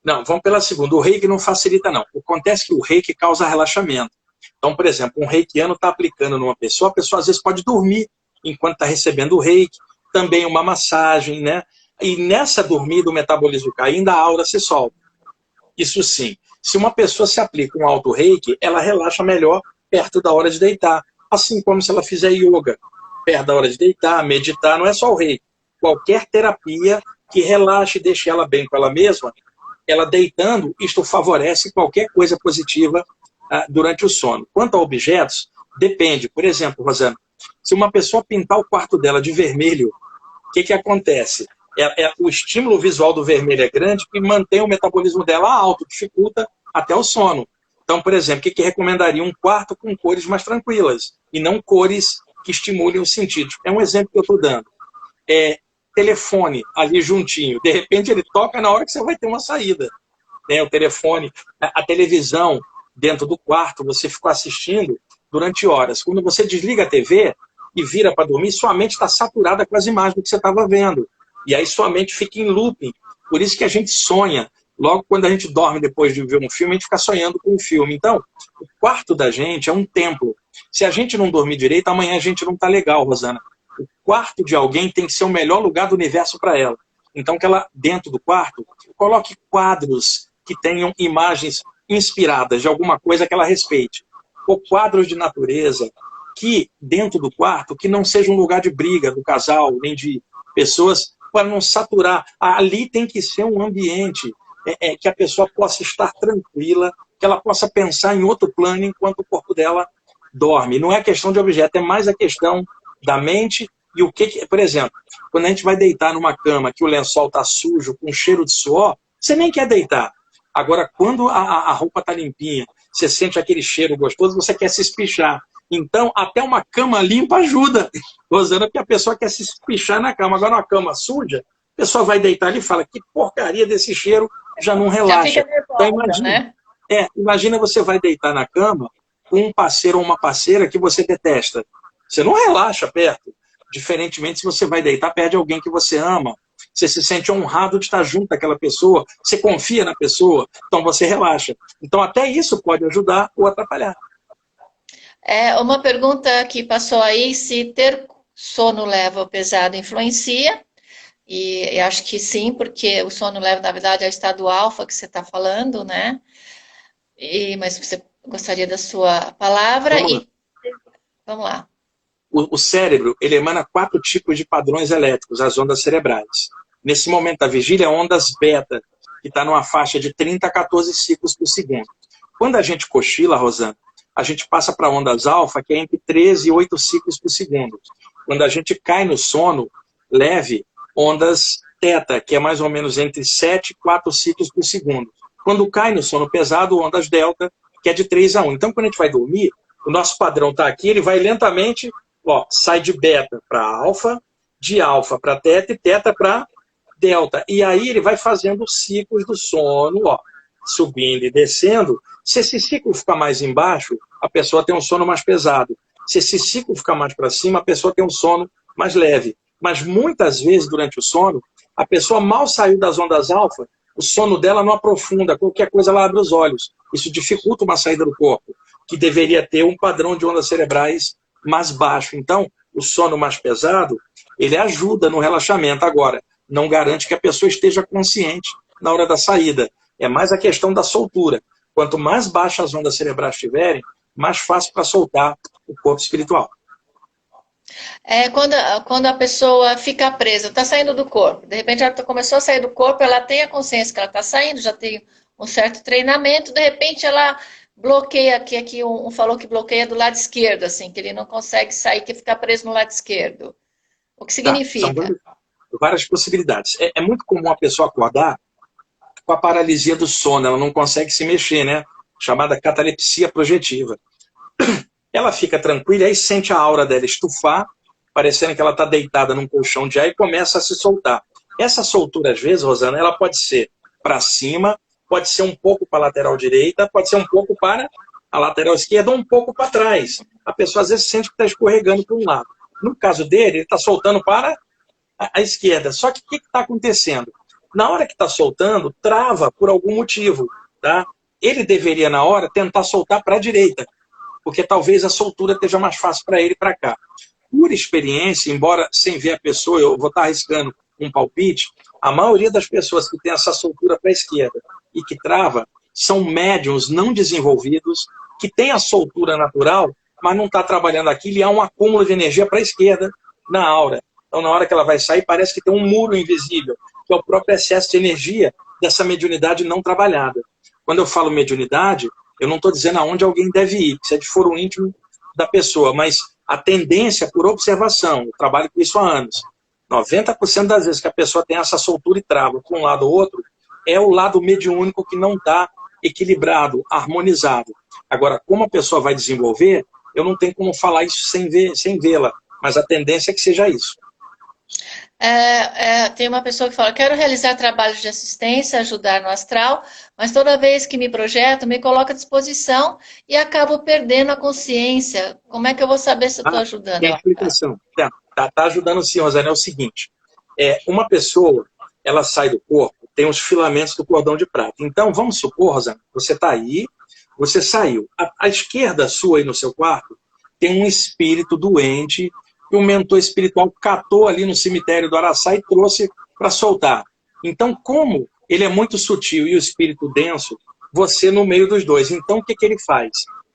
Não, vamos pela segunda. O reiki não facilita, não. Acontece que o reiki causa relaxamento. Então, por exemplo, um reikiano está aplicando numa pessoa, a pessoa às vezes pode dormir enquanto está recebendo o reiki, também uma massagem, né? E nessa dormida, o metabolismo caindo, a aura se solta. Isso sim. Se uma pessoa se aplica um alto reiki, ela relaxa melhor perto da hora de deitar. Assim como se ela fizer yoga perto da hora de deitar, meditar, não é só o reiki. Qualquer terapia que relaxe e deixe ela bem com ela mesma, ela deitando, isto favorece qualquer coisa positiva durante o sono. Quanto a objetos, depende. Por exemplo, Rosana, se uma pessoa pintar o quarto dela de vermelho, o que acontece? O estímulo visual do vermelho é grande e mantém o metabolismo dela alto, dificulta até o sono. Então, por exemplo, o que recomendaria? Um quarto com cores mais tranquilas e não cores que estimulem os sentidos. É um exemplo que eu estou dando. Telefone ali juntinho. De repente ele toca na hora que você vai ter uma saída. Né? O telefone, a televisão dentro do quarto, você ficou assistindo durante horas. Quando você desliga a TV e vira para dormir, sua mente está saturada com as imagens que você estava vendo. E aí sua mente fica em looping. Por isso que a gente sonha. Logo quando a gente dorme depois de ver um filme, a gente fica sonhando com o filme. Então, o quarto da gente é um templo. Se a gente não dormir direito, amanhã a gente não está legal, Rosana. O quarto de alguém tem que ser o melhor lugar do universo para ela. Então, que ela, dentro do quarto, coloque quadros que tenham imagens inspiradas de alguma coisa que ela respeite. Ou quadros de natureza que, dentro do quarto, que não seja um lugar de briga do casal, nem de pessoas, para não saturar. Ali tem que ser um ambiente que a pessoa possa estar tranquila, que ela possa pensar em outro plano enquanto o corpo dela dorme. Não é questão de objeto, é mais a questão da mente e o que... Por exemplo, quando a gente vai deitar numa cama que o lençol está sujo, com cheiro de suor, você nem quer deitar. Agora, quando a roupa está limpinha, você sente aquele cheiro gostoso, você quer se espichar. Então, até uma cama limpa ajuda, Rosana, porque a pessoa quer se espichar na cama. Agora, uma cama suja, a pessoa vai deitar ali e fala, que porcaria desse cheiro, já não Já relaxa. fica nervosa, Então, imagina, né? imagina você vai deitar na cama com um parceiro ou uma parceira que você detesta. Você não relaxa perto. Diferentemente, se você vai deitar perto de alguém que você ama, você se sente honrado de estar junto daquela pessoa, você confia na pessoa, então você relaxa. Então, até isso pode ajudar ou atrapalhar. Uma pergunta que passou aí, se ter sono leve ou pesado influencia. E acho que sim, porque o sono leve, na verdade, é o estado alfa que você está falando, né? Mas você gostaria da sua palavra Vamos lá. e vamos lá. O cérebro, ele emana 4 tipos de padrões elétricos, as ondas cerebrais. Nesse momento da vigília, ondas beta, que está numa faixa de 30 a 14 ciclos por segundo. Quando a gente cochila, Rosana, a gente passa para ondas alfa, que é entre 13 e 8 ciclos por segundo. Quando a gente cai no sono leve, ondas teta, que é mais ou menos entre 7 e 4 ciclos por segundo. Quando cai no sono pesado, ondas delta, que é de 3 a 1. Então, quando a gente vai dormir, o nosso padrão está aqui, ele vai lentamente, sai de beta para alfa, de alfa para teta e teta para delta. E aí ele vai fazendo os ciclos do sono, subindo e descendo. Se esse ciclo ficar mais embaixo, a pessoa tem um sono mais pesado. Se esse ciclo ficar mais para cima, a pessoa tem um sono mais leve. Mas muitas vezes, durante o sono, a pessoa mal saiu das ondas alfa, o sono dela não aprofunda, qualquer coisa ela abre os olhos. Isso dificulta uma saída do corpo, que deveria ter um padrão de ondas cerebrais mais baixo. Então, o sono mais pesado, ele ajuda no relaxamento. Agora, não garante que a pessoa esteja consciente na hora da saída. É mais a questão da soltura. Quanto mais baixas as ondas cerebrais estiverem, mais fácil para soltar o corpo espiritual. Quando a pessoa fica presa, está saindo do corpo, de repente ela começou a sair do corpo, ela tem a consciência que ela está saindo, já tem um certo treinamento, de repente ela bloqueia, aqui um falou que bloqueia do lado esquerdo, assim, que ele não consegue sair, que fica preso no lado esquerdo. O que Tá, são significa? várias possibilidades. É muito comum a pessoa acordar com a paralisia do sono, ela não consegue se mexer, né? Chamada catalepsia projetiva. Ela fica tranquila e aí sente a aura dela estufar, parecendo que ela está deitada num colchão de ar e começa a se soltar. Essa soltura, às vezes, Rosana, ela pode ser para cima, pode ser um pouco para a lateral direita, pode ser um pouco para a lateral esquerda ou um pouco para trás. A pessoa, às vezes, sente que está escorregando para um lado. No caso dele, ele está soltando para a esquerda. Só que o que está acontecendo? Na hora que está soltando, trava por algum motivo. Tá? Ele deveria, na hora, tentar soltar para a direita, porque talvez a soltura esteja mais fácil para ele para cá. Por experiência, embora sem ver a pessoa, eu vou estar arriscando um palpite, a maioria das pessoas que tem essa soltura para a esquerda e que trava são médiums não desenvolvidos, que têm a soltura natural, mas não está trabalhando aquilo e há um acúmulo de energia para a esquerda na aura. Então, na hora que ela vai sair, parece que tem um muro invisível, que é o próprio excesso de energia dessa mediunidade não trabalhada. Quando eu falo mediunidade, eu não estou dizendo aonde alguém deve ir, isso é de foro íntimo da pessoa, mas a tendência por observação, eu trabalho com isso há anos. 90% das vezes que a pessoa tem essa soltura e trava para um lado ou outro, é o lado mediúnico que não está equilibrado, harmonizado. Agora, como a pessoa vai desenvolver, eu não tenho como falar isso sem vê-la, mas a tendência é que seja isso. Tem uma pessoa que fala, quero realizar trabalhos de assistência, ajudar no astral, mas toda vez que me projeto, me coloco à disposição e acabo perdendo a consciência. Como é que eu vou saber se eu estou ajudando? Tem explicação. Tá ajudando sim, Rosane. É o seguinte, uma pessoa, ela sai do corpo, tem os filamentos do cordão de prata. Então, vamos supor, Rosane, você está aí, você saiu. À esquerda sua aí no seu quarto, tem um espírito doente que o mentor espiritual catou ali no cemitério do Araçá e trouxe para soltar. Então, como ele é muito sutil e o espírito denso, você no meio dos dois. Então, o que ele faz?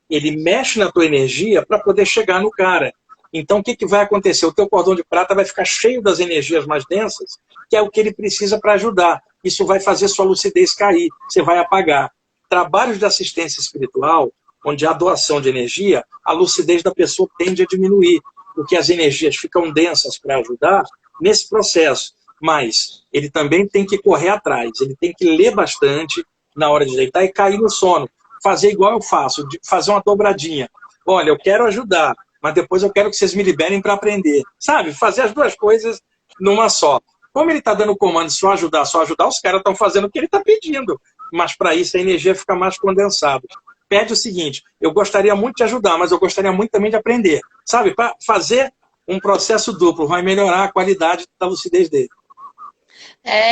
Ele mexe na tua energia para poder chegar no cara. Então, o que vai acontecer? O teu cordão de prata vai ficar cheio das energias mais densas, que é o que ele precisa para ajudar. Isso vai fazer sua lucidez cair, você vai apagar. Trabalhos de assistência espiritual, onde há doação de energia, a lucidez da pessoa tende a diminuir, porque as energias ficam densas para ajudar nesse processo. Mas ele também tem que correr atrás, ele tem que ler bastante na hora de deitar e cair no sono. Fazer igual eu faço, fazer uma dobradinha. Olha, eu quero ajudar, mas depois eu quero que vocês me liberem para aprender. Sabe? Fazer as duas coisas numa só. Como ele está dando comando só ajudar, os caras estão fazendo o que ele está pedindo. Mas para isso a energia fica mais condensada. Pede o seguinte, eu gostaria muito de ajudar, mas eu gostaria muito também de aprender. Sabe? Para fazer um processo duplo, vai melhorar a qualidade da lucidez dele.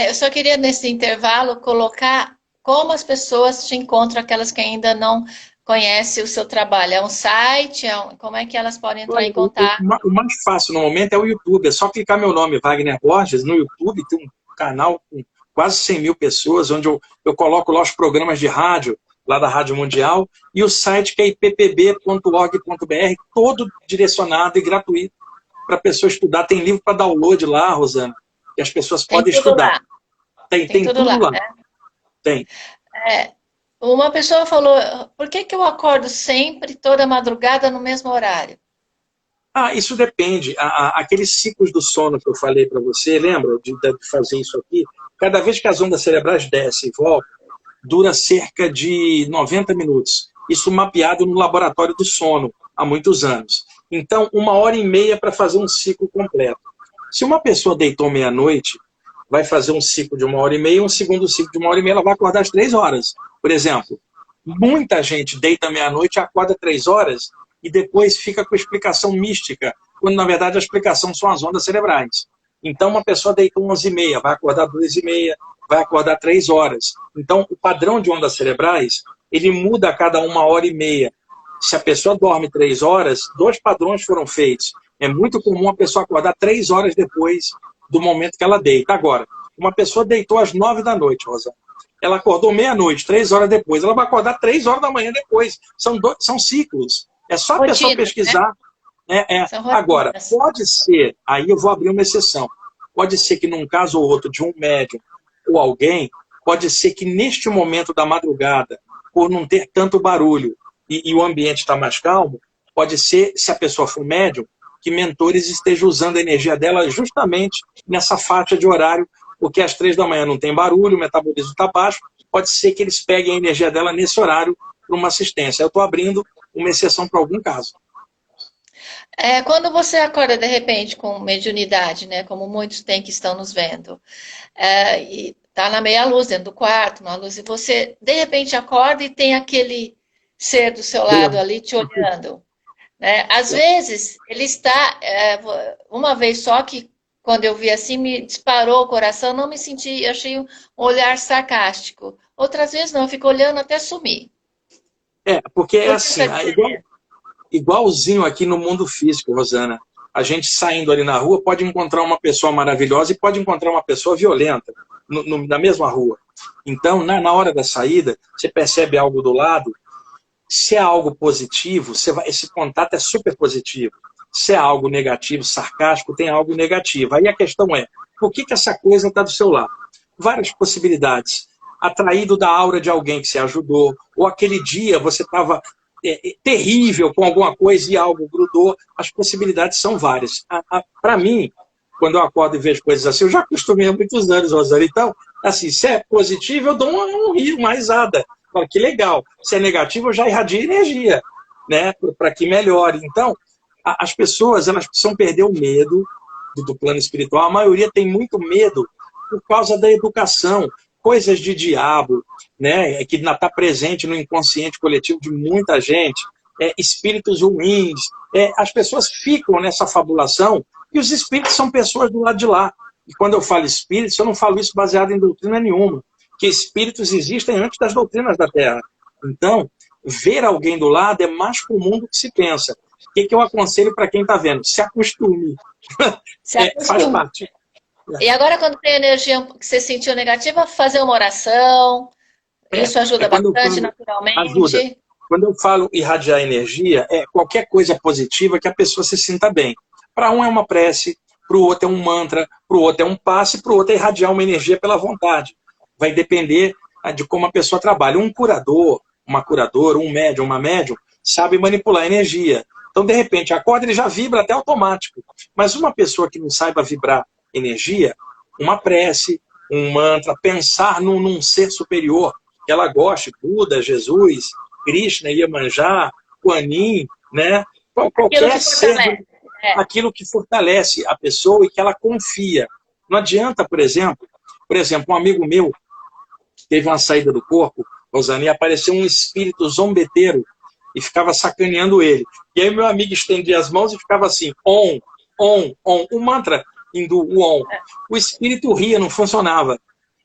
Eu só queria, nesse intervalo, colocar como as pessoas te encontram, aquelas que ainda não conhece o seu trabalho? É um site? Como é que elas podem entrar Olha, em contato? o mais fácil no momento é o YouTube. É só clicar meu nome, Wagner Borges, no YouTube. Tem um canal com quase 100 mil pessoas, onde eu coloco lá os programas de rádio, lá da Rádio Mundial, e o site que é ippb.org.br, todo direcionado e gratuito para a pessoa estudar. Tem livro para download lá, Rosana, que as pessoas Tem podem tudo estudar. lá. Tem Tem tudo tudo lá, lá. né? Tem. É, uma pessoa falou, por que que eu acordo sempre, toda madrugada, no mesmo horário? Isso depende. Aqueles ciclos do sono que eu falei para você, lembra de fazer isso aqui? Cada vez que as ondas cerebrais descem e voltam, dura cerca de 90 minutos. Isso mapeado no laboratório do sono há muitos anos. Então, 1h30 para fazer um ciclo completo. Se uma pessoa deitou meia-noite, vai fazer um ciclo de 1h30, um segundo ciclo de 1h30, ela vai acordar às 3 horas. Por exemplo, muita gente deita meia-noite, acorda 3 horas e depois fica com explicação mística, quando na verdade a explicação são as ondas cerebrais. Então, uma pessoa deita 11h30, vai acordar 2h30, vai acordar 3 horas. Então, o padrão de ondas cerebrais, ele muda a cada 1h30. Se a pessoa dorme 3 horas, 2 padrões foram feitos. É muito comum a pessoa acordar 3 horas depois do momento que ela deita. Agora, uma pessoa deitou às 9 da noite, Rosa. Ela acordou meia-noite, 3 horas depois. Ela vai acordar 3 horas da manhã depois. São ciclos. É só a pessoa pesquisar. Né? Agora, pode ser, aí eu vou abrir uma exceção, pode ser que num caso ou outro de um médium ou alguém, pode ser que neste momento da madrugada, por não ter tanto barulho e o ambiente está mais calmo, pode ser, se a pessoa for médium, que mentores estejam usando a energia dela justamente nessa faixa de horário, porque às 3 da manhã não tem barulho, o metabolismo está baixo, pode ser que eles peguem a energia dela nesse horário para uma assistência. Eu estou abrindo uma exceção para algum caso. Quando você acorda de repente com mediunidade, né, como muitos têm que estão nos vendo, e tá na meia luz dentro do quarto, na luz, e você de repente acorda e tem aquele ser do seu lado ali te olhando, né? Às vezes ele está, uma vez só que quando eu vi assim me disparou o coração, não me senti, eu achei um olhar sarcástico. Outras vezes não, eu fico olhando até sumir. Porque é assim, igualzinho aqui no mundo físico, Rosana. A gente saindo ali na rua pode encontrar uma pessoa maravilhosa e pode encontrar uma pessoa violenta na mesma rua. Então, na hora da saída, você percebe algo do lado. Se é algo positivo, esse contato é super positivo. Se é algo negativo, sarcástico, tem algo negativo. Aí a questão é, por que essa coisa está do seu lado? Várias possibilidades. Atraído da aura de alguém que você ajudou, ou aquele dia você estava terrível com alguma coisa e algo grudou, as possibilidades são várias. Para mim, quando eu acordo e vejo coisas assim, eu já acostumei há muitos anos, Rosana. Então, assim, se é positivo, eu dou um rio, uma risada. Falo, que legal. Se é negativo, eu já irradio energia, né, para que melhore. Então, as pessoas elas precisam perder o medo do plano espiritual. A maioria tem muito medo por causa da educação, coisas de diabo, né, que está presente no inconsciente coletivo de muita gente, espíritos ruins. As pessoas ficam nessa fabulação e os espíritos são pessoas do lado de lá. E quando eu falo espíritos, eu não falo isso baseado em doutrina nenhuma, que espíritos existem antes das doutrinas da Terra. Então, ver alguém do lado é mais comum do que se pensa. O que eu aconselho para quem está vendo? Se acostume. Faz parte. E agora, quando tem energia que você sentiu negativa, fazer uma oração, isso ajuda bastante, naturalmente. Ajuda. Quando eu falo irradiar energia, é qualquer coisa positiva que a pessoa se sinta bem. Para um é uma prece, para o outro é um mantra, para o outro é um passe, para o outro é irradiar uma energia pela vontade. Vai depender de como a pessoa trabalha. Um curador, uma curadora, um médium, uma médium, sabe manipular a energia. Então, de repente, acorda, ele já vibra até automático. Mas uma pessoa que não saiba vibrar energia, uma prece, um mantra, pensar num ser superior que ela goste, Buda, Jesus, Krishna, Iemanjá, Kuan-Yin, né? Qualquer ser, aquilo que fortalece a pessoa e que ela confia. Não adianta, por exemplo, um amigo meu teve uma saída do corpo, Rosana, e apareceu um espírito zombeteiro e ficava sacaneando ele. E aí meu amigo estendia as mãos e ficava assim, on, on, on, o mantra indo o on. O espírito ria, não funcionava.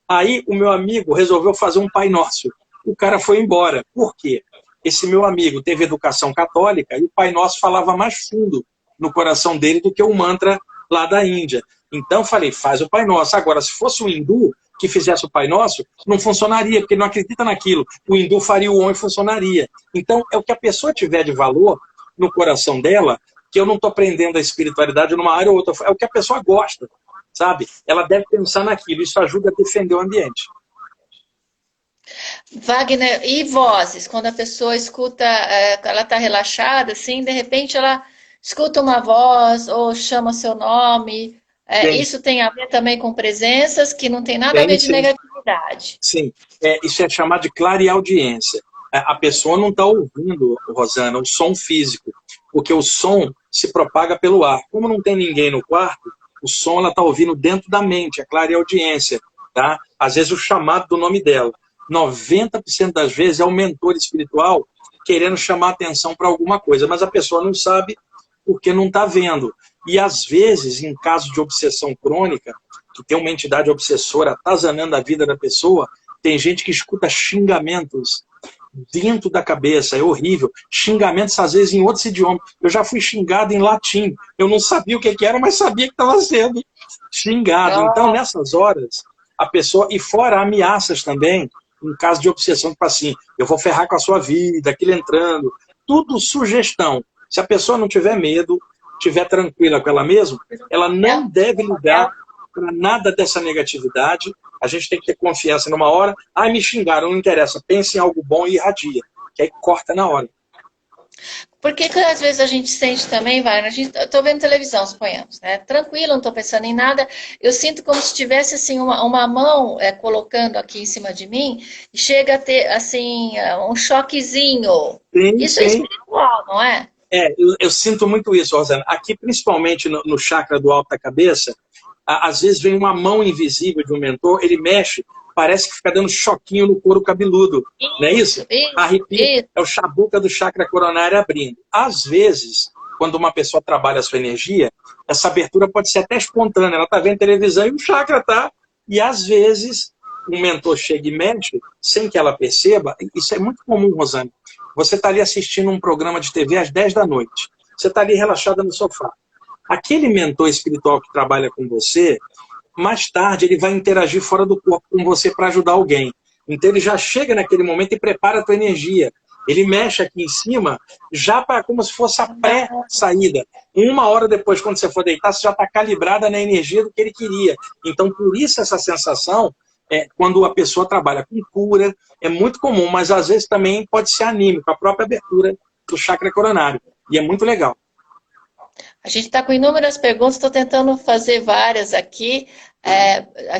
Aí o meu amigo resolveu fazer um Pai Nosso. O cara foi embora. Por quê? esse meu amigo teve educação católica e o Pai Nosso falava mais fundo no coração dele do que o mantra lá da Índia. Então falei, faz o Pai Nosso. Agora, se fosse um hindu que fizesse o Pai Nosso, não funcionaria, porque ele não acredita naquilo. O hindu faria o Om e funcionaria. Então, é o que a pessoa tiver de valor no coração dela, que eu não estou aprendendo a espiritualidade numa área ou outra, é o que a pessoa gosta, sabe? Ela deve pensar naquilo, isso ajuda a defender o ambiente. Wagner, e vozes? Quando a pessoa escuta, ela está relaxada, assim, de repente ela escuta uma voz ou chama seu nome. Isso tem a ver também com presenças que não tem nada a ver de negatividade. Sim, isso é chamado de clareaudiência. A pessoa não está ouvindo, Rosana, o som físico, porque o som se propaga pelo ar. Como não tem ninguém no quarto, o som ela está ouvindo dentro da mente, a clareaudiência, tá? Às vezes o chamado do nome dela. 90% das vezes é o mentor espiritual querendo chamar atenção para alguma coisa, mas a pessoa não sabe porque não está vendo. E às vezes, em caso de obsessão crônica, que tem uma entidade obsessora atazanando a vida da pessoa, tem gente que escuta xingamentos dentro da cabeça, é horrível. Xingamentos, às vezes, em outros idiomas. Eu já fui xingado em latim. Eu não sabia o que era, mas sabia que estava sendo xingado. Então, nessas horas, a pessoa... E fora ameaças também, em caso de obsessão, tipo assim, eu vou ferrar com a sua vida, aquilo entrando. Tudo sugestão. Se a pessoa não tiver medo, estiver tranquila com ela mesma, ela não deve ligar para nada dessa negatividade. A gente tem que ter confiança numa hora. Me xingaram, não interessa. Pense em algo bom e irradia. Que aí corta na hora. Por que às vezes a gente sente também, Wagner, eu estou vendo televisão, suponhamos, né? Tranquilo, não estou pensando em nada. Eu sinto como se tivesse assim, uma mão colocando aqui em cima de mim e chega a ter assim, um choquezinho. Isso é espiritual, não é? Eu sinto muito isso, Rosana. Aqui, principalmente no chakra do alto da cabeça, às vezes vem uma mão invisível de um mentor, ele mexe, parece que fica dando choquinho no couro cabeludo. Não é isso? Arrepio é o chabuca do chakra coronário abrindo. Às vezes, quando uma pessoa trabalha a sua energia, essa abertura pode ser até espontânea. Ela está vendo televisão e o chakra tá. E às vezes, um mentor chega e mexe, sem que ela perceba. Isso é muito comum, Rosana. Você está ali assistindo um programa de TV às 10 da noite. Você está ali relaxada no sofá. Aquele mentor espiritual que trabalha com você, mais tarde ele vai interagir fora do corpo com você para ajudar alguém. Então ele já chega naquele momento e prepara a tua energia. Ele mexe aqui em cima, já para como se fosse a pré-saída. 1 hora depois, quando você for deitar, você já está calibrada na energia do que ele queria. Então, por isso essa sensação, quando a pessoa trabalha com cura, é muito comum, mas às vezes também pode ser anímico, a própria abertura do chakra coronário. E é muito legal. A gente está com inúmeras perguntas, estou tentando fazer várias aqui.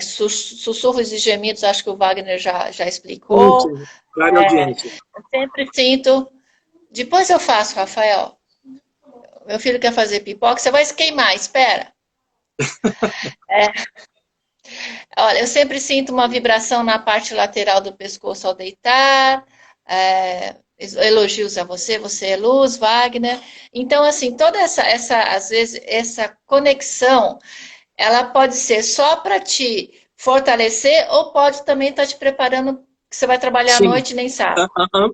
Sussurros e gemidos, acho que o Wagner já explicou. Sim, claro, audiência. Eu sempre sinto... Depois eu faço, Rafael. Meu filho quer fazer pipoca, você vai se queimar, espera. Olha, eu sempre sinto uma vibração na parte lateral do pescoço ao deitar. Elogios a você, você é luz, Wagner. Então, assim, toda às vezes, essa conexão, ela pode ser só para te fortalecer ou pode também estar te preparando, que você vai trabalhar à noite e nem sabe.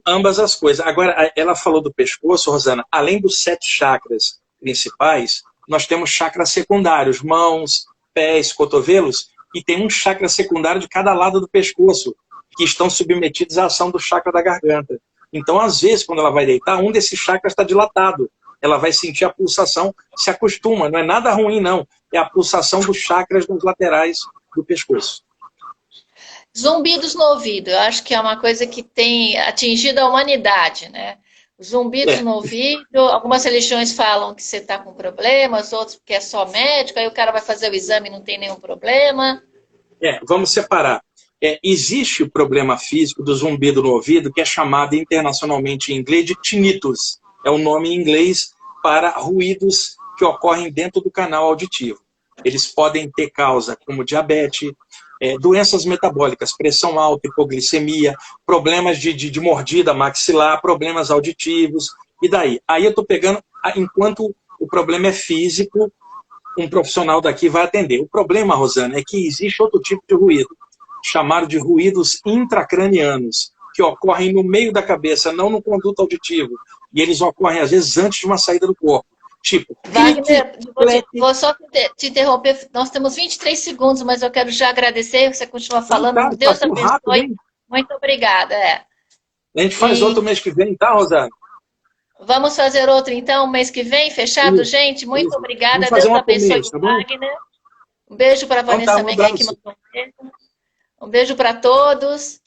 Ambas as coisas. Agora, ela falou do pescoço, Rosana, além dos 7 chakras principais, nós temos chakras secundários, mãos, pés, cotovelos, e tem um chakra secundário de cada lado do pescoço, que estão submetidos à ação do chakra da garganta. Então, às vezes, quando ela vai deitar, um desses chakras está dilatado. Ela vai sentir a pulsação, se acostuma. Não é nada ruim, não. É a pulsação dos chakras dos laterais do pescoço. Zumbidos no ouvido. Eu acho que é uma coisa que tem atingido a humanidade, né? Zumbidos no ouvido. Algumas religiões falam que você está com problemas, outros que é só médico, aí o cara vai fazer o exame e não tem nenhum problema. Vamos separar. Existe o problema físico do zumbido no ouvido, que é chamado internacionalmente em inglês de tinnitus. É o nome em inglês para ruídos que ocorrem dentro do canal auditivo. Eles podem ter causa como diabetes, doenças metabólicas, pressão alta, hipoglicemia, problemas de mordida maxilar, problemas auditivos, e daí? Aí eu estou pegando, enquanto o problema é físico, um profissional daqui vai atender. O problema, Rosana, é que existe outro tipo de ruído, chamado de ruídos intracranianos, que ocorrem no meio da cabeça, não no conduto auditivo. E eles ocorrem, às vezes, antes de uma saída do corpo. Tipo, Wagner, vou só te interromper. Nós temos 23 segundos, mas eu quero já agradecer. Você continua falando. Tá, Deus passou rápido, abençoe. hein? Muito obrigada. A gente faz outro mês que vem, tá, Rosana? Vamos fazer outro, então, mês que vem? Fechado, Isso, gente? Muito isso. obrigada. Vamos fazer Deus uma por abençoe mês, o tá bom? Wagner. Um beijo para a Então tá, Vanessa um Meguer, que abraço. mandou um beijo. Um beijo para todos.